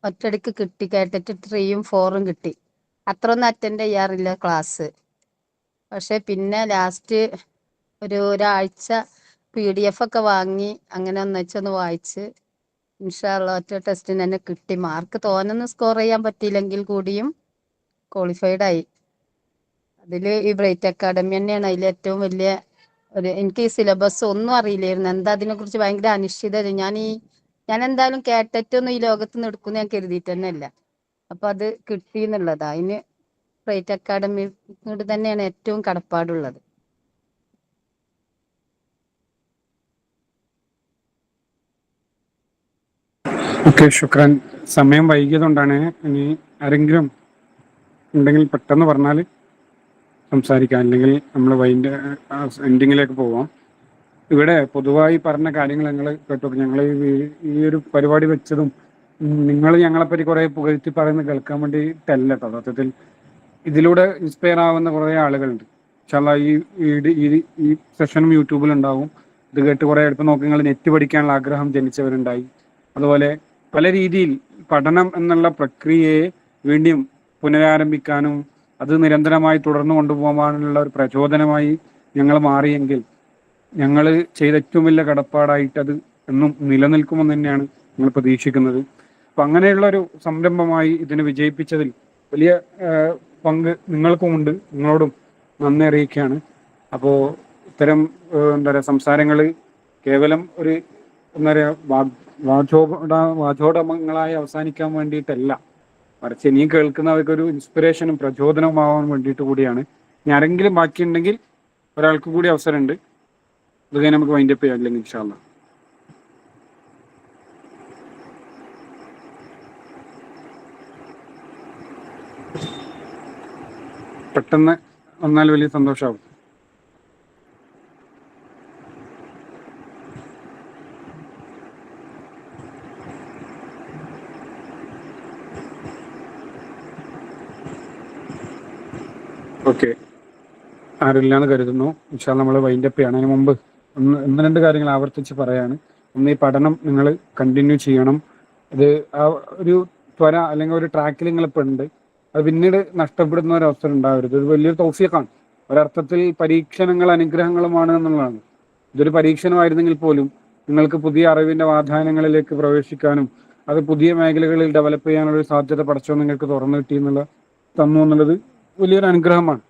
ഒറ്റയടിക്ക് കിട്ടി. കേട്ടിട്ട് 3ഉം 4ഉം കിട്ടി. അത്ര ഒന്നും അറ്റൻഡ് ചെയ്യാറില്ല ക്ലാസ്. പക്ഷെ പിന്നെ ലാസ്റ്റ് ഒരാഴ്ച PDF ഒക്കെ വാങ്ങി അങ്ങനെ ഒന്നിച്ചൊന്ന് വായിച്ച് ഇൻഷാ അള്ളാ ഒറ്റ ടെസ്റ്റിന് തന്നെ കിട്ടി. മാർക്ക് തോനൊന്നും സ്കോർ ചെയ്യാൻ പറ്റിയില്ലെങ്കിൽ കൂടിയും ക്വാളിഫൈഡ് ആയി. അതിൽ ഈ ബ്രൈറ്റ് അക്കാഡമി തന്നെയാണ് അതിൽ ഏറ്റവും വലിയ എനിക്ക് ഈ സിലബസ് ഒന്നും അറിയില്ലായിരുന്നു. എന്താ അതിനെ കുറിച്ച് ഭയങ്കര അനിശ്ചിതത. ഞാൻ എന്തായാലും കേട്ടിട്ടൊന്നും ഈ ലോകത്ത് നിന്ന് എടുക്കുമെന്ന് ഞാൻ കരുതിയിട്ട് തന്നെ അല്ല. അപ്പൊ അത് കിട്ടി എന്നുള്ളതാ. അതിന് ബ്രൈറ്റ് അക്കാഡമിയോട് തന്നെയാണ് ഏറ്റവും കടപ്പാടുള്ളത്. ഓക്കെ, ശുക്രാൻ. സമയം വൈകിയതുകൊണ്ടാണ്. ഇനി ആരെങ്കിലും ഉണ്ടെങ്കിൽ പെട്ടെന്ന് പറഞ്ഞാൽ സംസാരിക്കാം, അല്ലെങ്കിൽ നമ്മൾ എൻഡിങ്ങിലേക്ക് പോവാം. ഇവിടെ പൊതുവായി പറഞ്ഞ കാര്യങ്ങൾ ഞങ്ങൾ കേട്ടു. ഞങ്ങൾ ഈ ഒരു പരിപാടി വെച്ചതും നിങ്ങൾ ഞങ്ങളെപ്പറ്റി കുറെ പുകഴ്ത്തി പറയുന്നത് കേൾക്കാൻ വേണ്ടിയിട്ടല്ല കേട്ടോ. സത്യത്തിൽ ഇതിലൂടെ ഇൻസ്പയർ ആവുന്ന കുറേ ആളുകളുണ്ട്. ഇൻഷാല്ലാ ഈ സെഷനും യൂട്യൂബിലുണ്ടാവും. ഇത് കേട്ട് കുറെ അടുത്ത് നോക്കി നിങ്ങൾ നെറ്റ് പഠിക്കാനുള്ള ആഗ്രഹം ജനിച്ചവരുണ്ടായി. അതുപോലെ പല രീതിയിൽ പഠനം എന്നുള്ള പ്രക്രിയയെ വീണ്ടും പുനരാരംഭിക്കാനും അത് നിരന്തരമായി തുടർന്നു കൊണ്ടുപോകാനുള്ള ഒരു പ്രചോദനമായി ഞങ്ങൾ മാറിയെങ്കിൽ ഞങ്ങൾ ചെയ്ത ഏറ്റവും വലിയ കടപ്പാടായിട്ട് അത് എന്നും നിലനിൽക്കുമെന്ന് തന്നെയാണ് ഞങ്ങൾ പ്രതീക്ഷിക്കുന്നത്. അപ്പം അങ്ങനെയുള്ള ഒരു സംരംഭമായി ഇതിനെ വിജയിപ്പിച്ചതിൽ വലിയ പങ്ക് നിങ്ങൾക്കുമുണ്ട്. നിങ്ങളോടും നന്ദി അറിയിക്കുകയാണ്. അപ്പോൾ ഇത്തരം എന്താ പറയുക സംസാരങ്ങൾ കേവലം ഒരു എന്താ പറയുക വാചോടമങ്ങളായി അവസാനിക്കാൻ വേണ്ടിയിട്ടല്ല, മറിച്ച് ഇനിയും കേൾക്കുന്നവർക്കൊരു ഇൻസ്പിറേഷനും പ്രചോദനവുമാവാൻ വേണ്ടിയിട്ട് കൂടിയാണ്. ഇനി ആരെങ്കിലും ബാക്കിയുണ്ടെങ്കിൽ ഒരാൾക്ക് കൂടി അവസരമുണ്ട്. അത് കഴിഞ്ഞ് നമുക്ക് വൈൻഡപ്പ് ചെയ്യാം, അല്ലെങ്കിൽ ഇൻഷാ അല്ലാ. പെട്ടെന്ന് വന്നാൽ വലിയ സന്തോഷമാവും. ഓക്കെ, ആരില്ലാന്ന് കരുതുന്നു. ഇൻഷാ അല്ലാ നമ്മൾ വൈൻഡപ്പ് ചെയ്യണം. അതിന് മുമ്പ് ഒന്ന് രണ്ട് കാര്യങ്ങൾ ആവർത്തിച്ച് പറയാണ്. ഒന്ന്, ഈ പഠനം നിങ്ങൾ കണ്ടിന്യൂ ചെയ്യണം. ഇത് ആ ഒരു ത്വര അല്ലെങ്കിൽ ഒരു ട്രാക്കിൽ നിങ്ങളിപ്പോൾ ഉണ്ട്, അത് പിന്നീട് നഷ്ടപ്പെടുന്ന ഒരു അവസരം ഉണ്ടാവരുത്. ഇത് വലിയൊരു തൗഫീഖാണ്. ഒരർത്ഥത്തിൽ പരീക്ഷണങ്ങൾ അനുഗ്രഹങ്ങളുമാണ് എന്നുള്ളതാണ്. ഇതൊരു പരീക്ഷണമായിരുന്നെങ്കിൽ പോലും നിങ്ങൾക്ക് പുതിയ അറിവിന്റെ വാതായനങ്ങളിലേക്ക് പ്രവേശിക്കാനും അത് പുതിയ മേഖലകളിൽ ഡെവലപ്പ് ചെയ്യാനുള്ള ഒരു സാധ്യത പഠിച്ചോ നിങ്ങൾക്ക് തുറന്നു കിട്ടി തന്നു എന്നുള്ളത് വലിയൊരു അനുഗ്രഹമാണ്.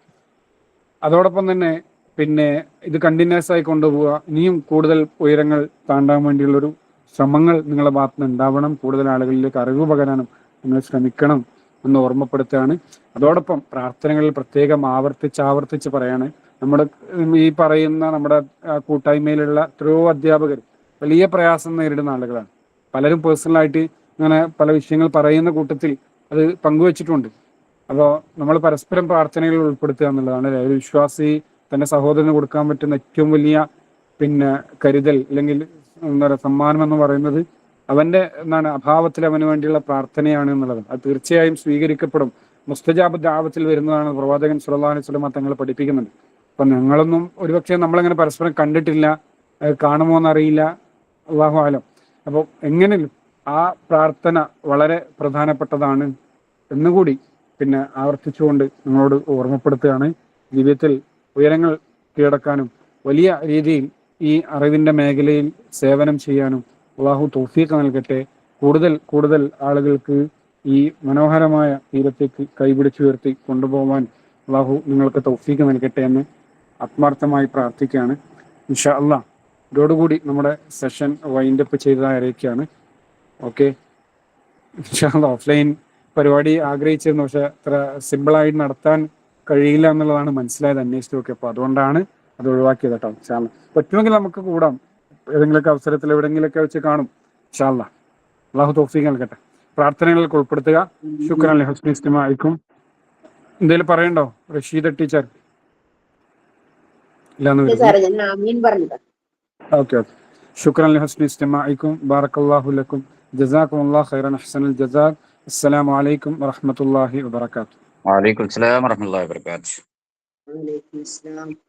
അതോടൊപ്പം തന്നെ പിന്നെ ഇത് കണ്ടിന്യൂസ് ആയി കൊണ്ടുപോവുക. ഇനിയും കൂടുതൽ ഉയരങ്ങൾ താണ്ടാൻ വേണ്ടിയുള്ളൊരു ശ്രമങ്ങൾ നിങ്ങളുടെ ഭാഗത്ത് നിന്ന് ഉണ്ടാവണം. കൂടുതൽ ആളുകളിലേക്ക് അറിവ് പകരാനും നിങ്ങൾ ശ്രമിക്കണം എന്ന് ഓർമ്മപ്പെടുത്തുകയാണ്. അതോടൊപ്പം പ്രാർത്ഥനകളിൽ പ്രത്യേകം ആവർത്തിച്ച് പറയാണ്. നമ്മുടെ ഈ പറയുന്ന നമ്മുടെ കൂട്ടായ്മയിലുള്ള എത്രയോ അധ്യാപകർ വലിയ പ്രയാസം നേരിടുന്ന ആളുകളാണ്. പലരും പേഴ്സണലായിട്ട് ഇങ്ങനെ പല വിഷയങ്ങൾ പറയുന്ന കൂട്ടത്തിൽ അത് പങ്കുവച്ചിട്ടുണ്ട്. അപ്പോൾ നമ്മൾ പരസ്പരം പ്രാർത്ഥനകളിൽ ഉൾപ്പെടുത്തുക എന്നുള്ളതാണ് ഒരു വിശ്വാസി തന്റെ സഹോദരന് കൊടുക്കാൻ പറ്റുന്ന ഏറ്റവും വലിയ കരുതൽ അല്ലെങ്കിൽ എന്താ പറയുക സമ്മാനം എന്ന് പറയുന്നത് അവന്റെ അഭാവത്തിൽ അവന് വേണ്ടിയുള്ള പ്രാർത്ഥനയാണ് എന്നുള്ളത്. അത് തീർച്ചയായും സ്വീകരിക്കപ്പെടും. മുസ്തജാബ് ദാവത്തിൽ വരുന്നതാണ് പ്രവാചകൻ സ്വല്ലല്ലാഹു അലൈഹി വസല്ലം തങ്ങൾ പഠിപ്പിക്കുന്നുണ്ട്. അപ്പൊ ഞങ്ങളൊന്നും ഒരുപക്ഷെ നമ്മളങ്ങനെ പരസ്പരം കണ്ടിട്ടില്ല, കാണുമോ എന്നറിയില്ല, അല്ലാഹു ആലം. അപ്പോൾ എങ്ങനെയും ആ പ്രാർത്ഥന വളരെ പ്രധാനപ്പെട്ടതാണ് എന്നുകൂടി ആവർത്തിച്ചുകൊണ്ട് നിങ്ങളോട് ഓർമ്മപ്പെടുത്തുകയാണ്. ജീവിതത്തിൽ ഉയരങ്ങൾ കീഴടക്കാനും വലിയ രീതിയിൽ ഈ അറിവിന്റെ മേഖലയിൽ സേവനം ചെയ്യാനും അള്ളാഹു തൗഫീഖ് നൽകട്ടെ. കൂടുതൽ ആളുകൾക്ക് ഈ മനോഹരമായ തീരത്തേക്ക് കൈപിടിച്ചുയർത്തി കൊണ്ടുപോകാൻ അള്ളാഹു നിങ്ങൾക്ക് തൗഫീഖ് നൽകട്ടെ എന്ന് ആത്മാർത്ഥമായി പ്രാർത്ഥിക്കുകയാണ്. ഇൻഷാ അല്ലാഹ് ഇതോടുകൂടി നമ്മുടെ സെഷൻ വൈൻഡപ്പ് ചെയ്തതായി അറിയിക്കുകയാണ്. ഓക്കെ, ഇൻഷാ അല്ലാഹ് ഓഫ്ലൈൻ പരിപാടി ആഗ്രഹിച്ചിരുന്നു, പക്ഷെ അത്ര സിമ്പിളായിട്ട് നടത്താൻ കഴിയില്ല എന്നുള്ളതാണ് മനസ്സിലായത് അന്വേഷിച്ചു നോക്കി. അപ്പോൾ അതുകൊണ്ടാണ് അത് ഒഴിവാക്കിയത് കേട്ടോ. ഇൻഷാ അല്ലാഹ് പറ്റുമെങ്കിൽ നമുക്ക് കൂടാം, ഏതെങ്കിലുമൊക്കെ അവസരത്തിൽ എവിടെയെങ്കിലുമൊക്കെ വെച്ച് കാണും. ഇൻഷാ അല്ലാഹ് അല്ലാഹു തൗഫീഖ് നൽകട്ടെ. പ്രാർത്ഥനകളിൽ ഉൾപ്പെടുത്തുക. ശുക്രൻ ലി ഹുസ്നി ഇസ്തിമാഇക്കും. എന്തെങ്കിലും പറയണ്ടോ റഷീദ ടീച്ചർ? ഓക്കെ, ശുക്രൻ ലി ഹുസ്നി ഇസ്തിമാഇക്കും. ബാറക്കല്ലാഹു ലക്കും. ജസാകുമുല്ലാഹു ഖൈറൻ അഹ്സനൽ ജസാ. അസ്സലാമു അലൈക്കും വറഹ്മത്തുള്ളാഹി വബറകാതുഹു. വലൈക്കും അസ്സലാം വറഹ്മത്തുള്ളാഹി വബറകാതുഹു. വലൈക്കും അസ്സലാം.